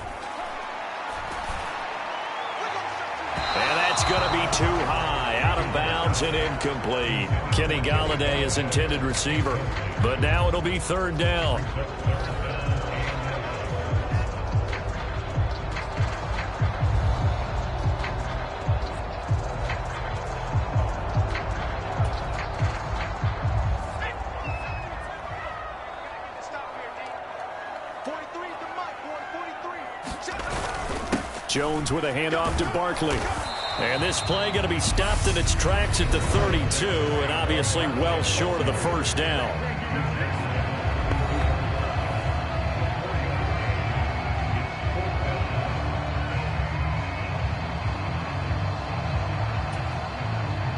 And that's going to be too high. Out of bounds and incomplete. Kenny Golladay is intended receiver. But now it'll be 3rd down. Jones with a handoff to Barkley. And this play going to be stopped in its tracks at the 32, and obviously well short of the first down.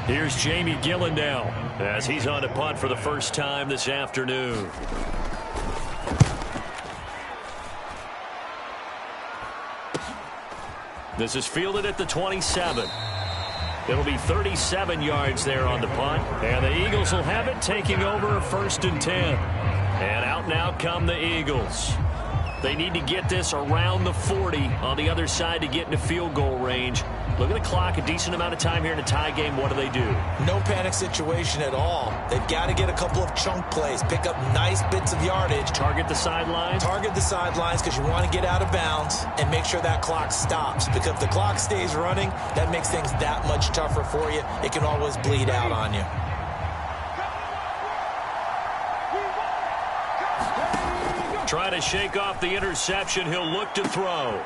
Here's Jamie Gillen now as he's on to punt for the first time this afternoon. This is fielded at the 27. It'll be 37 yards there on the punt. And the Eagles will have it, taking over 1st and 10. And out now come the Eagles. They need to get this around the 40 on the other side to get into field goal range. Look at the clock, a decent amount of time here in a tie game. What do? No panic situation at all. They've got to get a couple of chunk plays, pick up nice bits of yardage. Target the sidelines? Target the sidelines because you want to get out of bounds and make sure that clock stops. Because if the clock stays running, that makes things that much tougher for you. It can always bleed out on you. Try to shake off the interception. He'll look to throw.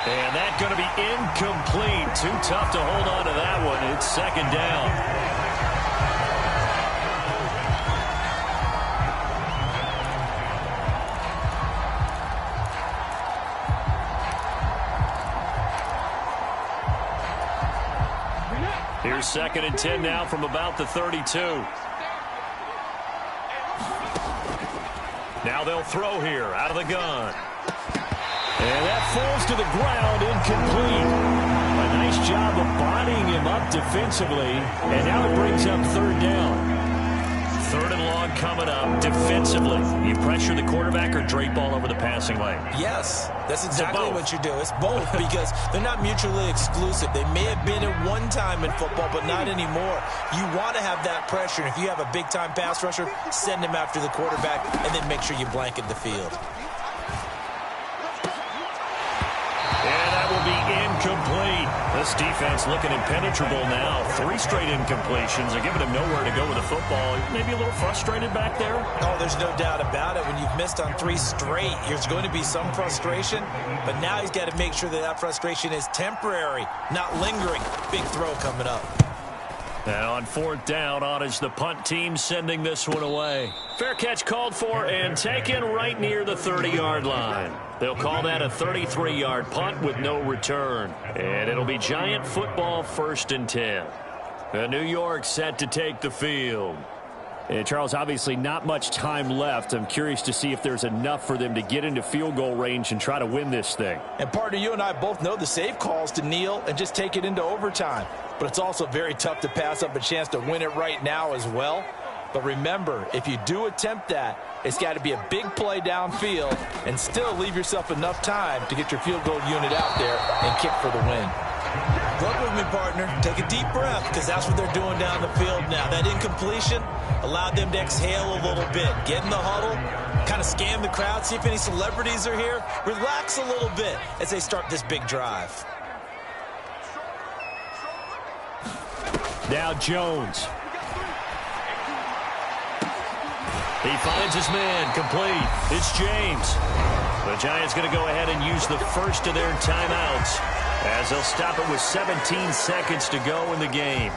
And that's going to be incomplete. Too tough to hold on to that one. It's 2nd down. Here's 2nd and 10 now from about the 32. Now they'll throw here out of the gun. And that falls to the ground, incomplete. A nice job of bodying him up defensively. And now it brings up 3rd down. 3rd and long coming up defensively. You pressure the quarterback or drape all over the passing lane? Yes, that's exactly what you do. It's both because they're not mutually exclusive. They may have been at one time in football, but not anymore. You want to have that pressure. And if you have a big-time pass rusher, send him after the quarterback and then make sure you blanket the field. And that will be incomplete. This defense looking impenetrable now. 3 straight incompletions. They're giving him nowhere to go with the football. Maybe a little frustrated back there? Oh, there's no doubt about it. When you've missed on 3 straight, there's going to be some frustration. But now he's got to make sure that that frustration is temporary, not lingering. Big throw coming up. And on 4th down, on is the punt team sending this one away. Fair catch called for and taken right near the 30-yard line. They'll call that a 33-yard punt with no return. And it'll be Giant football 1st and 10. And New York set to take the field. And Charles, obviously not much time left. I'm curious to see if there's enough for them to get into field goal range and try to win this thing. And partner, you and I both know the safe calls to kneel and just take it into overtime. But it's also very tough to pass up a chance to win it right now as well. But remember, if you do attempt that, it's got to be a big play downfield and still leave yourself enough time to get your field goal unit out there and kick for the win. Look with me, partner. Take a deep breath because that's what they're doing down the field now. That incompletion allowed them to exhale a little bit. Get in the huddle, kind of scan the crowd, see if any celebrities are here. Relax a little bit as they start this big drive. Now Jones. He finds his man, complete. It's James. The Giants going to go ahead and use the first of their timeouts as they'll stop it with 17 seconds to go in the game.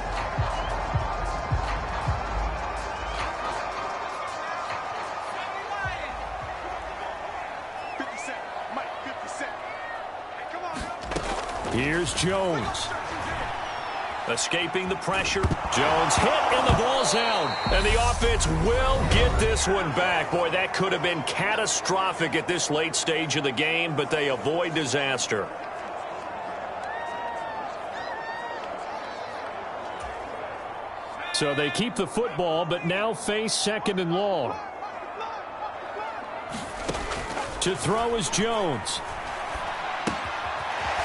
Here's Jones. Escaping the pressure. Jones hit and the ball's out. And the offense will get this one back. Boy, that could have been catastrophic at this late stage of the game, but they avoid disaster. So they keep the football, but now face 2nd and long. To throw is Jones.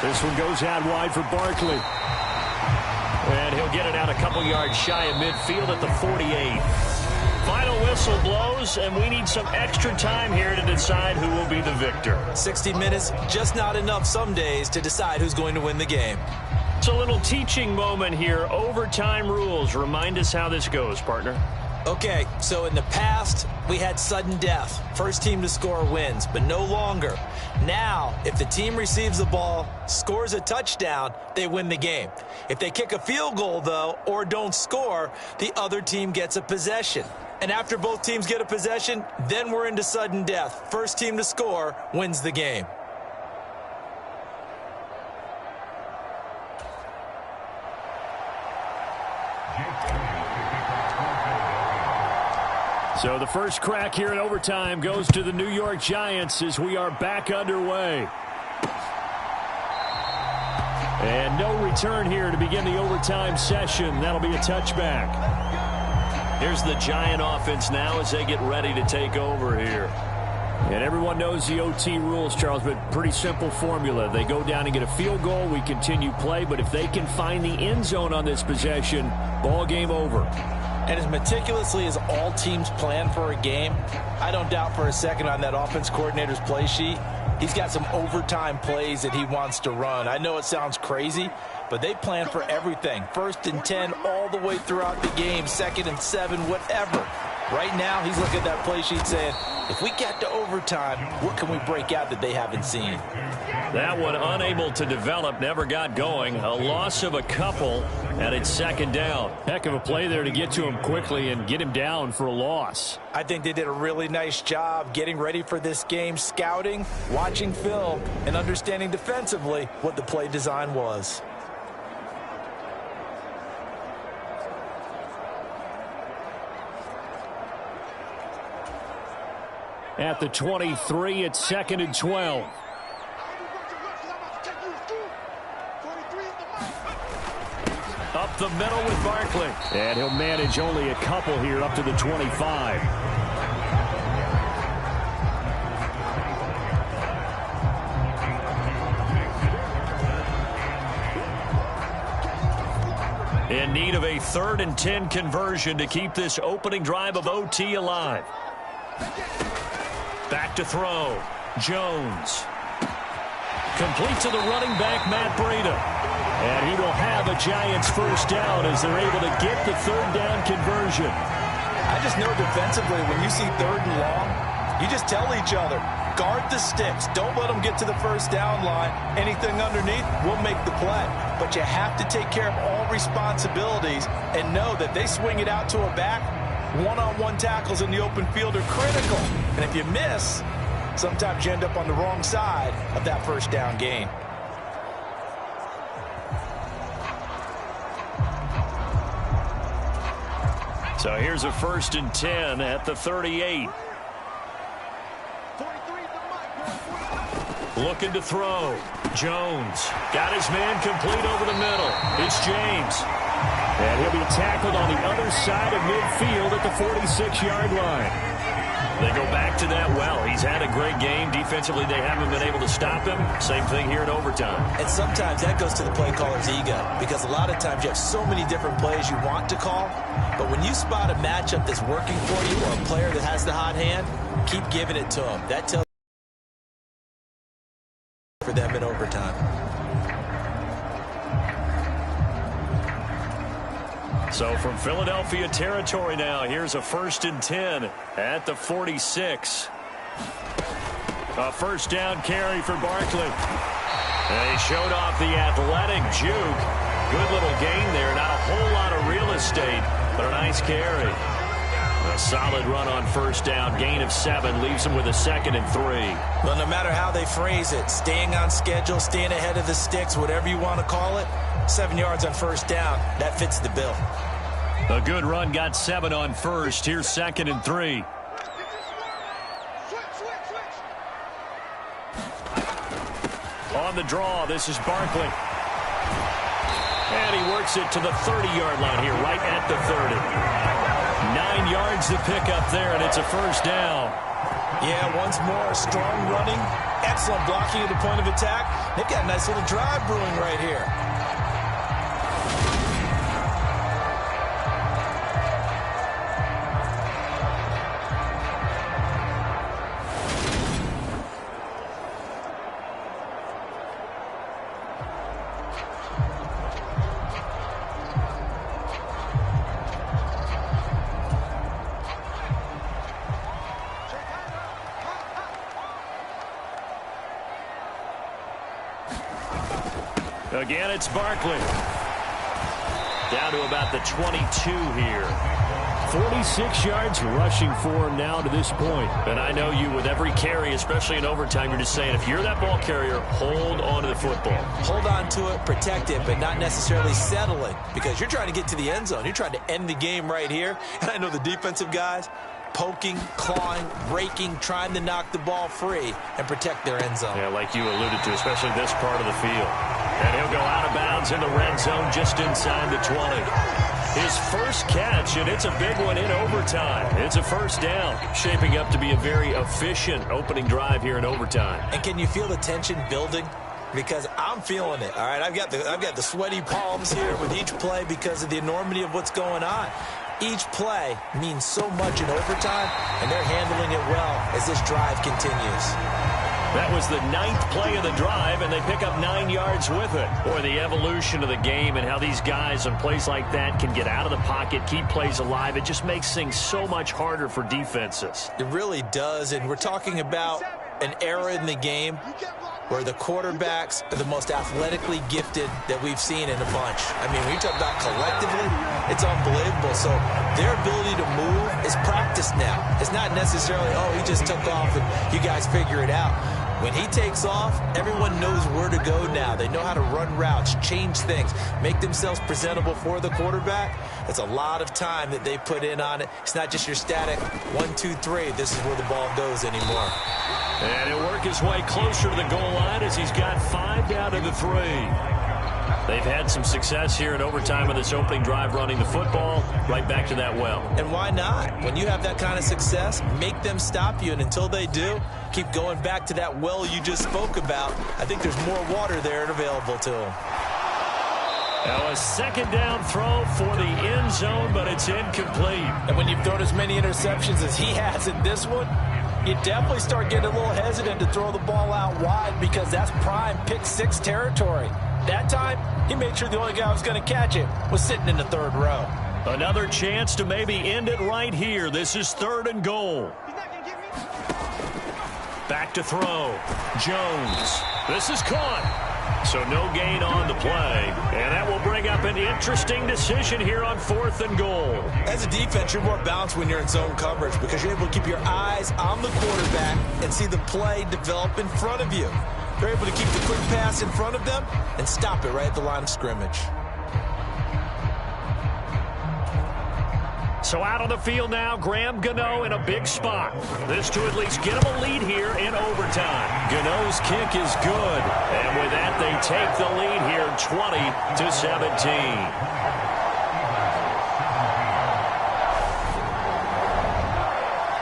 This one goes out wide for Barkley. And he'll get it out a couple yards shy of midfield at the 48. Final whistle blows, and we need some extra time here to decide who will be the victor. 60 minutes, just not enough some days to decide who's going to win the game. It's a little teaching moment here. Overtime rules. Remind us how this goes, partner. Okay, so in the past, we had sudden death. First team to score wins, but no longer. Now, if the team receives the ball, scores a touchdown, they win the game. If they kick a field goal, though, or don't score, the other team gets a possession. And after both teams get a possession, then we're into sudden death. First team to score wins the game. So the first crack here in overtime goes to the New York Giants as we are back underway. And no return here to begin the overtime session. That'll be a touchback. Here's the Giant offense now as they get ready to take over here. And everyone knows the OT rules, Charles, but pretty simple formula. They go down and get a field goal, we continue play, but if they can find the end zone on this possession, ball game over. And as meticulously as all teams plan for a game, I don't doubt for a second on that offense coordinator's play sheet, he's got some overtime plays that he wants to run. I know it sounds crazy, but they plan for everything. 1st and 10 all the way throughout the game, 2nd and 7, whatever. Right now, he's looking at that play sheet saying, if we get to overtime, what can we break out that they haven't seen? That one unable to develop, never got going. A loss of a couple, and it's 2nd down. Heck of a play there to get to him quickly and get him down for a loss. I think they did a really nice job getting ready for this game, scouting, watching film, and understanding defensively what the play design was. At the 23, it's 2nd and 12. Up the middle with Barkley. And he'll manage only a couple here up to the 25. In need of a 3rd and 10 conversion to keep this opening drive of OT alive. Back to throw. Jones. Complete to the running back, Matt Breida. And he will have a Giants first down as they're able to get the 3rd down conversion. I just know defensively when you see 3rd and long, you just tell each other, guard the sticks. Don't let them get to the first down line. Anything underneath will make the play. But you have to take care of all responsibilities and know that they swing it out to a back. One-on-one tackles in the open field are critical. And if you miss, sometimes you end up on the wrong side of that first down gain. So here's a 1st and 10 at the 38. Looking to throw. Jones got his man complete over the middle. It's James. And he'll be tackled on the other side of midfield at the 46-yard line. They go back to that well. He's had a great game. Defensively, they haven't been able to stop him. Same thing here in overtime. And sometimes that goes to the play caller's ego, because a lot of times you have so many different plays you want to call, but when you spot a matchup that's working for you or a player that has the hot hand, keep giving it to him. That tells for them in overtime. So from Philadelphia territory now, here's a 1st and 10 at the 46. A first down carry for Barkley. And he showed off the athletic juke. Good little gain there. Not a whole lot of real estate, but a nice carry. A solid run on first down. Gain of 7 leaves him with a 2nd and 3. Well, no matter how they phrase it, staying on schedule, staying ahead of the sticks, whatever you want to call it, 7 yards on first down, that fits the bill. A good run, got 7 on first. Here's 2nd and 3. On the draw, this is Barkley. And he works it to the 30-yard line here, right at the 30. 9 yards to pick up there, and it's a first down. Yeah, once more, strong running, excellent blocking at the point of attack. They've got a nice little drive brewing right here. Again, it's Barkley. Down to about the 22 here. 46 yards rushing for him now to this point. And I know you, with every carry, especially in overtime, you're just saying, if you're that ball carrier, hold on to the football. Hold on to it, protect it, but not necessarily settle it, because you're trying to get to the end zone. You're trying to end the game right here. And I know the defensive guys poking, clawing, raking, trying to knock the ball free and protect their end zone. Yeah, like you alluded to, especially this part of the field. And he'll go out of bounds in the red zone just inside the 20. His first catch, and it's a big one in overtime. It's a first down, shaping up to be a very efficient opening drive here in overtime. And can you feel the tension building? Because I'm feeling it, all right? I've got the sweaty palms here with each play because of the enormity of what's going on. Each play means so much in overtime, and they're handling it well as this drive continues. That was the 9th play of the drive, and they pick up 9 yards with it. Boy, the evolution of the game and how these guys on plays like that can get out of the pocket, keep plays alive, it just makes things so much harder for defenses. It really does, and we're talking about an era in the game where the quarterbacks are the most athletically gifted that we've seen in a bunch. I mean, when you talk about collectively, it's unbelievable. So their ability to move is practiced now. It's not necessarily, oh, he just took off and you guys figure it out. When he takes off, everyone knows where to go now. They know how to run routes, change things, make themselves presentable for the quarterback. It's a lot of time that they put in on it. It's not just your static 1, 2, 3. This is where the ball goes anymore. And he'll work his way closer to the goal line as he's got 5 down to the 3. They've had some success here in overtime with this opening drive running the football. Right back to that well. And why not? When you have that kind of success, make them stop you. And until they do, keep going back to that well you just spoke about. I think there's more water there and available to them. Now a second down throw for the end zone, but it's incomplete. And when you've thrown as many interceptions as he has in this one, you definitely start getting a little hesitant to throw the ball out wide because that's prime pick 6 territory. That time, he made sure the only guy who was going to catch it was sitting in the 3rd row. Another chance to maybe end it right here. This is 3rd and goal. Back to throw. Jones. This is caught. So no gain on the play. And that will bring up an interesting decision here on 4th and goal. As a defense, you're more balanced when you're in zone coverage because you're able to keep your eyes on the quarterback and see the play develop in front of you. They're able to keep the quick pass in front of them and stop it right at the line of scrimmage. So out on the field now, Graham Gano in a big spot. This to at least get him a lead here in overtime. Gano's kick is good. And with that, they take the lead here 20-17.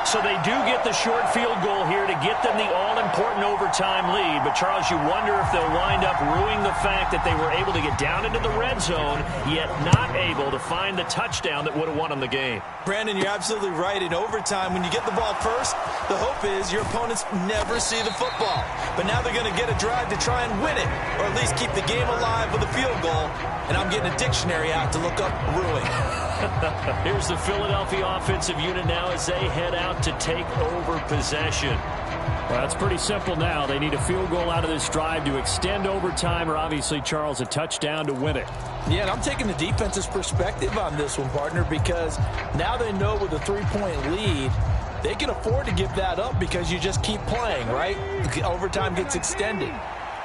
So they do get the short field goal here to get them the all-important overtime lead. But, Charles, you wonder if they'll wind up ruining the fact that they were able to get down into the red zone, yet not able to find the touchdown that would have won them the game. Brandon, you're absolutely right. In overtime, when you get the ball first, the hope is your opponents never see the football. But now they're going to get a drive to try and win it, or at least keep the game alive with a field goal. And I'm getting a dictionary out to look up ruin. Here's the Philadelphia offensive unit now as they head out to take over possession. Well, it's pretty simple now. They need a field goal out of this drive to extend overtime, or obviously, Charles, a touchdown to win it. Yeah, and I'm taking the defense's perspective on this one, partner, because now they know with a 3-point lead, they can afford to give that up because you just keep playing, right? Overtime gets extended.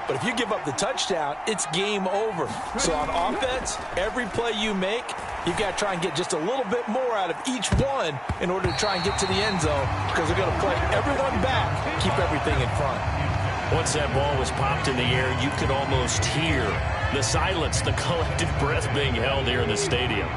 But if you give up the touchdown, it's game over. So on offense, every play you make, you've got to try and get just a little bit more out of each one in order to try and get to the end zone because they're going to play everyone back, keep everything in front. Once that ball was popped in the air, you could almost hear the silence, the collective breath being held here in the stadium.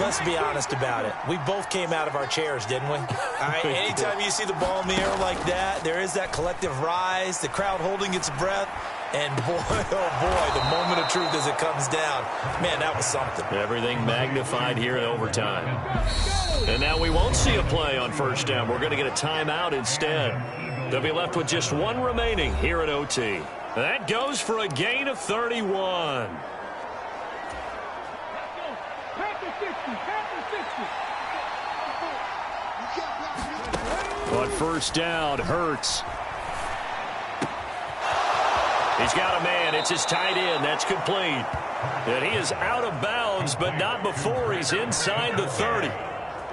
Let's be honest about it. We both came out of our chairs, didn't we? All right, anytime you see the ball in the air like that, there is that collective rise, the crowd holding its breath, and boy, oh boy, the moment of truth as it comes down. Man, that was something. Everything magnified here in overtime. And now we won't see a play on first down. We're going to get a timeout instead. They'll be left with just one remaining here at OT. That goes for a gain of 31. But first down, Hurts. He's got a man. It's his tight end. That's complete. And he is out of bounds, but not before he's inside the 30.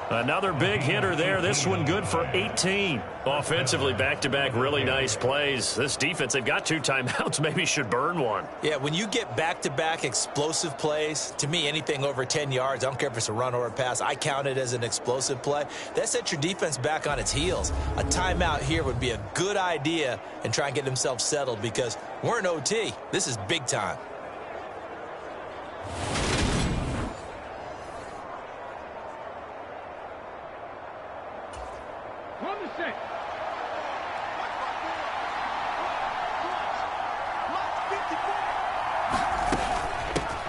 Another big hitter there. This one good for 18. Offensively, back-to-back really nice plays. This defense, they've got 2 timeouts. Maybe should burn one. Yeah, when you get back-to-back explosive plays, to me, anything over 10 yards, I don't care if it's a run or a pass, I count it as an explosive play. That sets your defense back on its heels. A timeout here would be a good idea and try and get themselves settled because we're in OT. This is big time.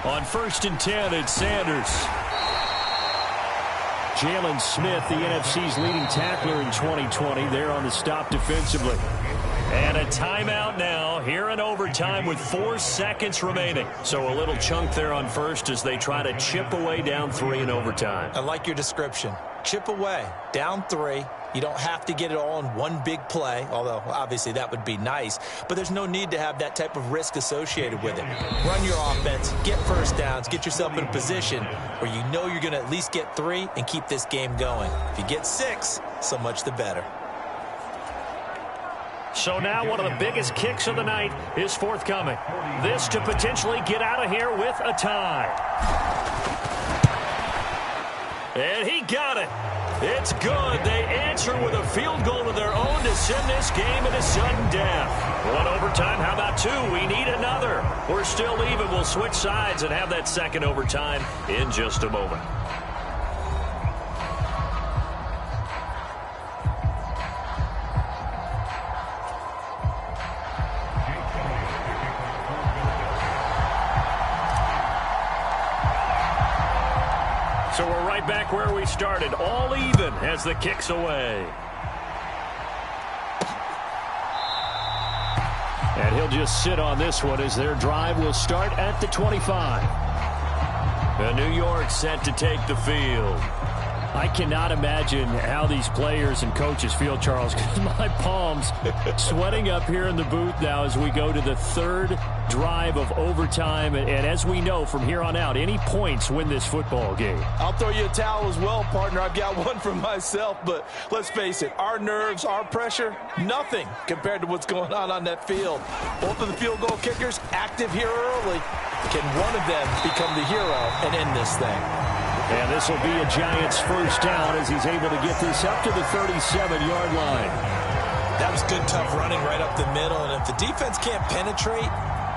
On 1st and 10, it's Sanders. Jalen Smith, the NFC's leading tackler in 2020, there on the stop defensively. And a timeout now here in overtime with 4 seconds remaining. So a little chunk there on first as they try to chip away down 3 in overtime. I like your description. Chip away, down 3. You don't have to get it all in one big play, although obviously that would be nice. But there's no need to have that type of risk associated with it. Run your offense, get first downs, get yourself in a position where you know you're going to at least get 3 and keep this game going. If you get 6, so much the better. So now one of the biggest kicks of the night is forthcoming. This to potentially get out of here with a tie. And he got it. It's good. They answer with a field goal of their own to send this game into sudden death. 1 overtime. How about 2? We need another. We're still even. We'll switch sides and have that second overtime in just a moment. So we're right back where we started, all even as the kick's away. And he'll just sit on this one as their drive will start at the 25. And New York set to take the field. I cannot imagine how these players and coaches feel, Charles, because my palms sweating up here in the booth now as we go to the 3rd drive of overtime. And as we know from here on out, any points win this football game. I'll throw you a towel as well, partner. I've got one for myself, but let's face it, our nerves, our pressure, nothing compared to what's going on that field. Both of the field goal kickers active here early. Can one of them become the hero and end this thing? And this will be a Giants first down as he's able to get this up to the 37-yard line. That was good, tough running right up the middle. And if the defense can't penetrate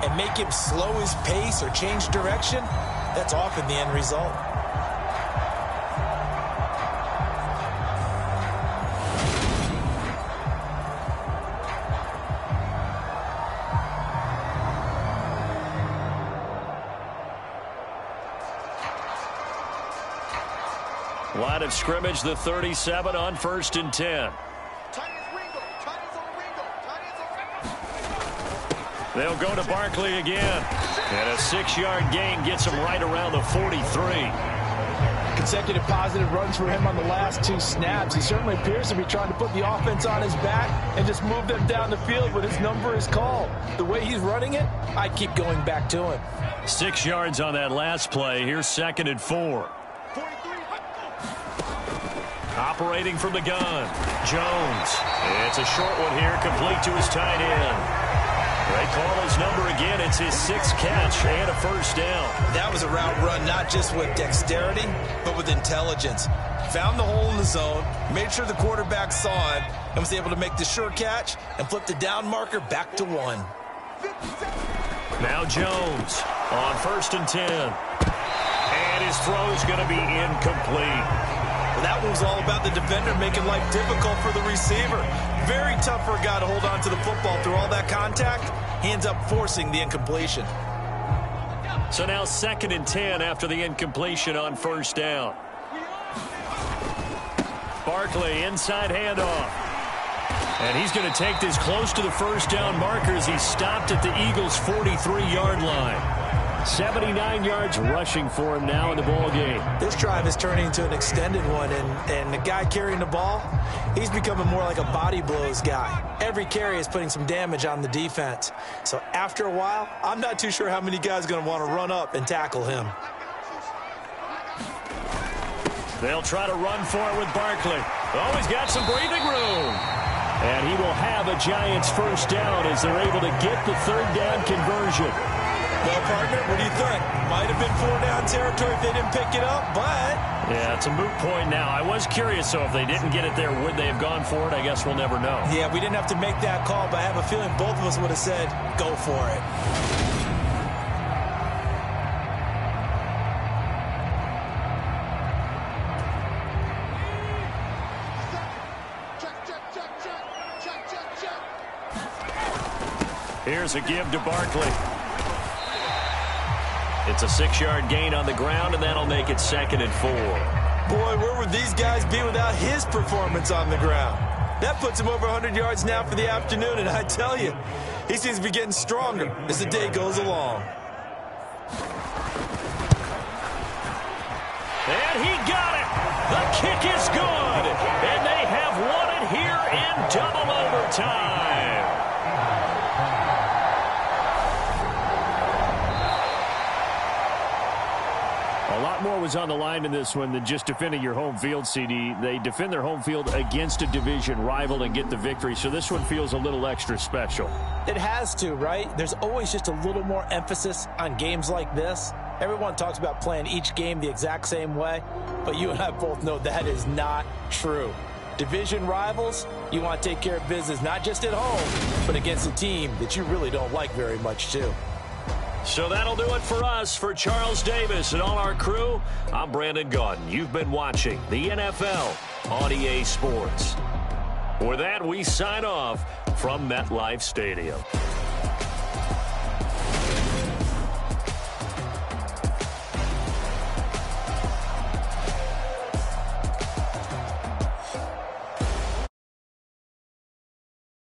and make him slow his pace or change direction, that's often the end result. Line of scrimmage, the 37 on 1st and 10. They'll go to Barkley again. And a 6-yard gain gets him right around the 43. Consecutive positive runs for him on the last 2 snaps. He certainly appears to be trying to put the offense on his back and just move them down the field when his number is called. The way he's running it, I keep going back to him. 6 yards on that last play. Here's 2nd and 4. Operating from the gun, Jones. It's a short one here, complete to his tight end. They call his number again. It's his 6th catch and a first down. That was a route run, not just with dexterity, but with intelligence. Found the hole in the zone, made sure the quarterback saw it, and was able to make the sure catch and flip the down marker back to 1. Now Jones on 1st and 10. And his throw is going to be incomplete. Well, that one was all about the defender making life difficult for the receiver. Very tough for a guy to hold on to the football through all that contact. He ends up forcing the incompletion. So now 2nd and 10 after the incompletion on first down. Barkley, inside handoff. And he's going to take this close to the first down marker as he's stopped at the Eagles' 43-yard line. 79 yards rushing for him now in the ball game. This drive is turning into an extended one, and the guy carrying the ball, he's becoming more like a body blows guy. Every carry is putting some damage on the defense. So after a while, I'm not too sure how many guys are going to want to run up and tackle him. They'll try to run for it with Barkley. Oh, he's got some breathing room. And he will have a Giants first down as they're able to get the third down conversion. Well, partner, what do you think? Might have been 4-down territory if they didn't pick it up, but... Yeah, it's a moot point now. I was curious, so if they didn't get it there, would they have gone for it? I guess we'll never know. Yeah, we didn't have to make that call, but I have a feeling both of us would have said, go for it. Here's a give to Barkley. It's a 6-yard gain on the ground, and that'll make it 2nd and 4. Boy, where would these guys be without his performance on the ground? That puts him over 100 yards now for the afternoon, and I tell you, he seems to be getting stronger as the day goes along. And he got it. The kick is good, and they have won it here in double overtime. A lot more was on the line in this one than just defending your home field, CD. They defend their home field against a division rival and get the victory, so this one feels a little extra special. It has to, right? There's always just a little more emphasis on games like this. Everyone talks about playing each game the exact same way, but you and I both know that is not true. Division rivals, you want to take care of business not just at home, but against a team that you really don't like very much, too. So that'll do it for us. For Charles Davis and all our crew, I'm Brandon Gaudin. You've been watching the NFL on EA Sports. With that, we sign off from MetLife Stadium.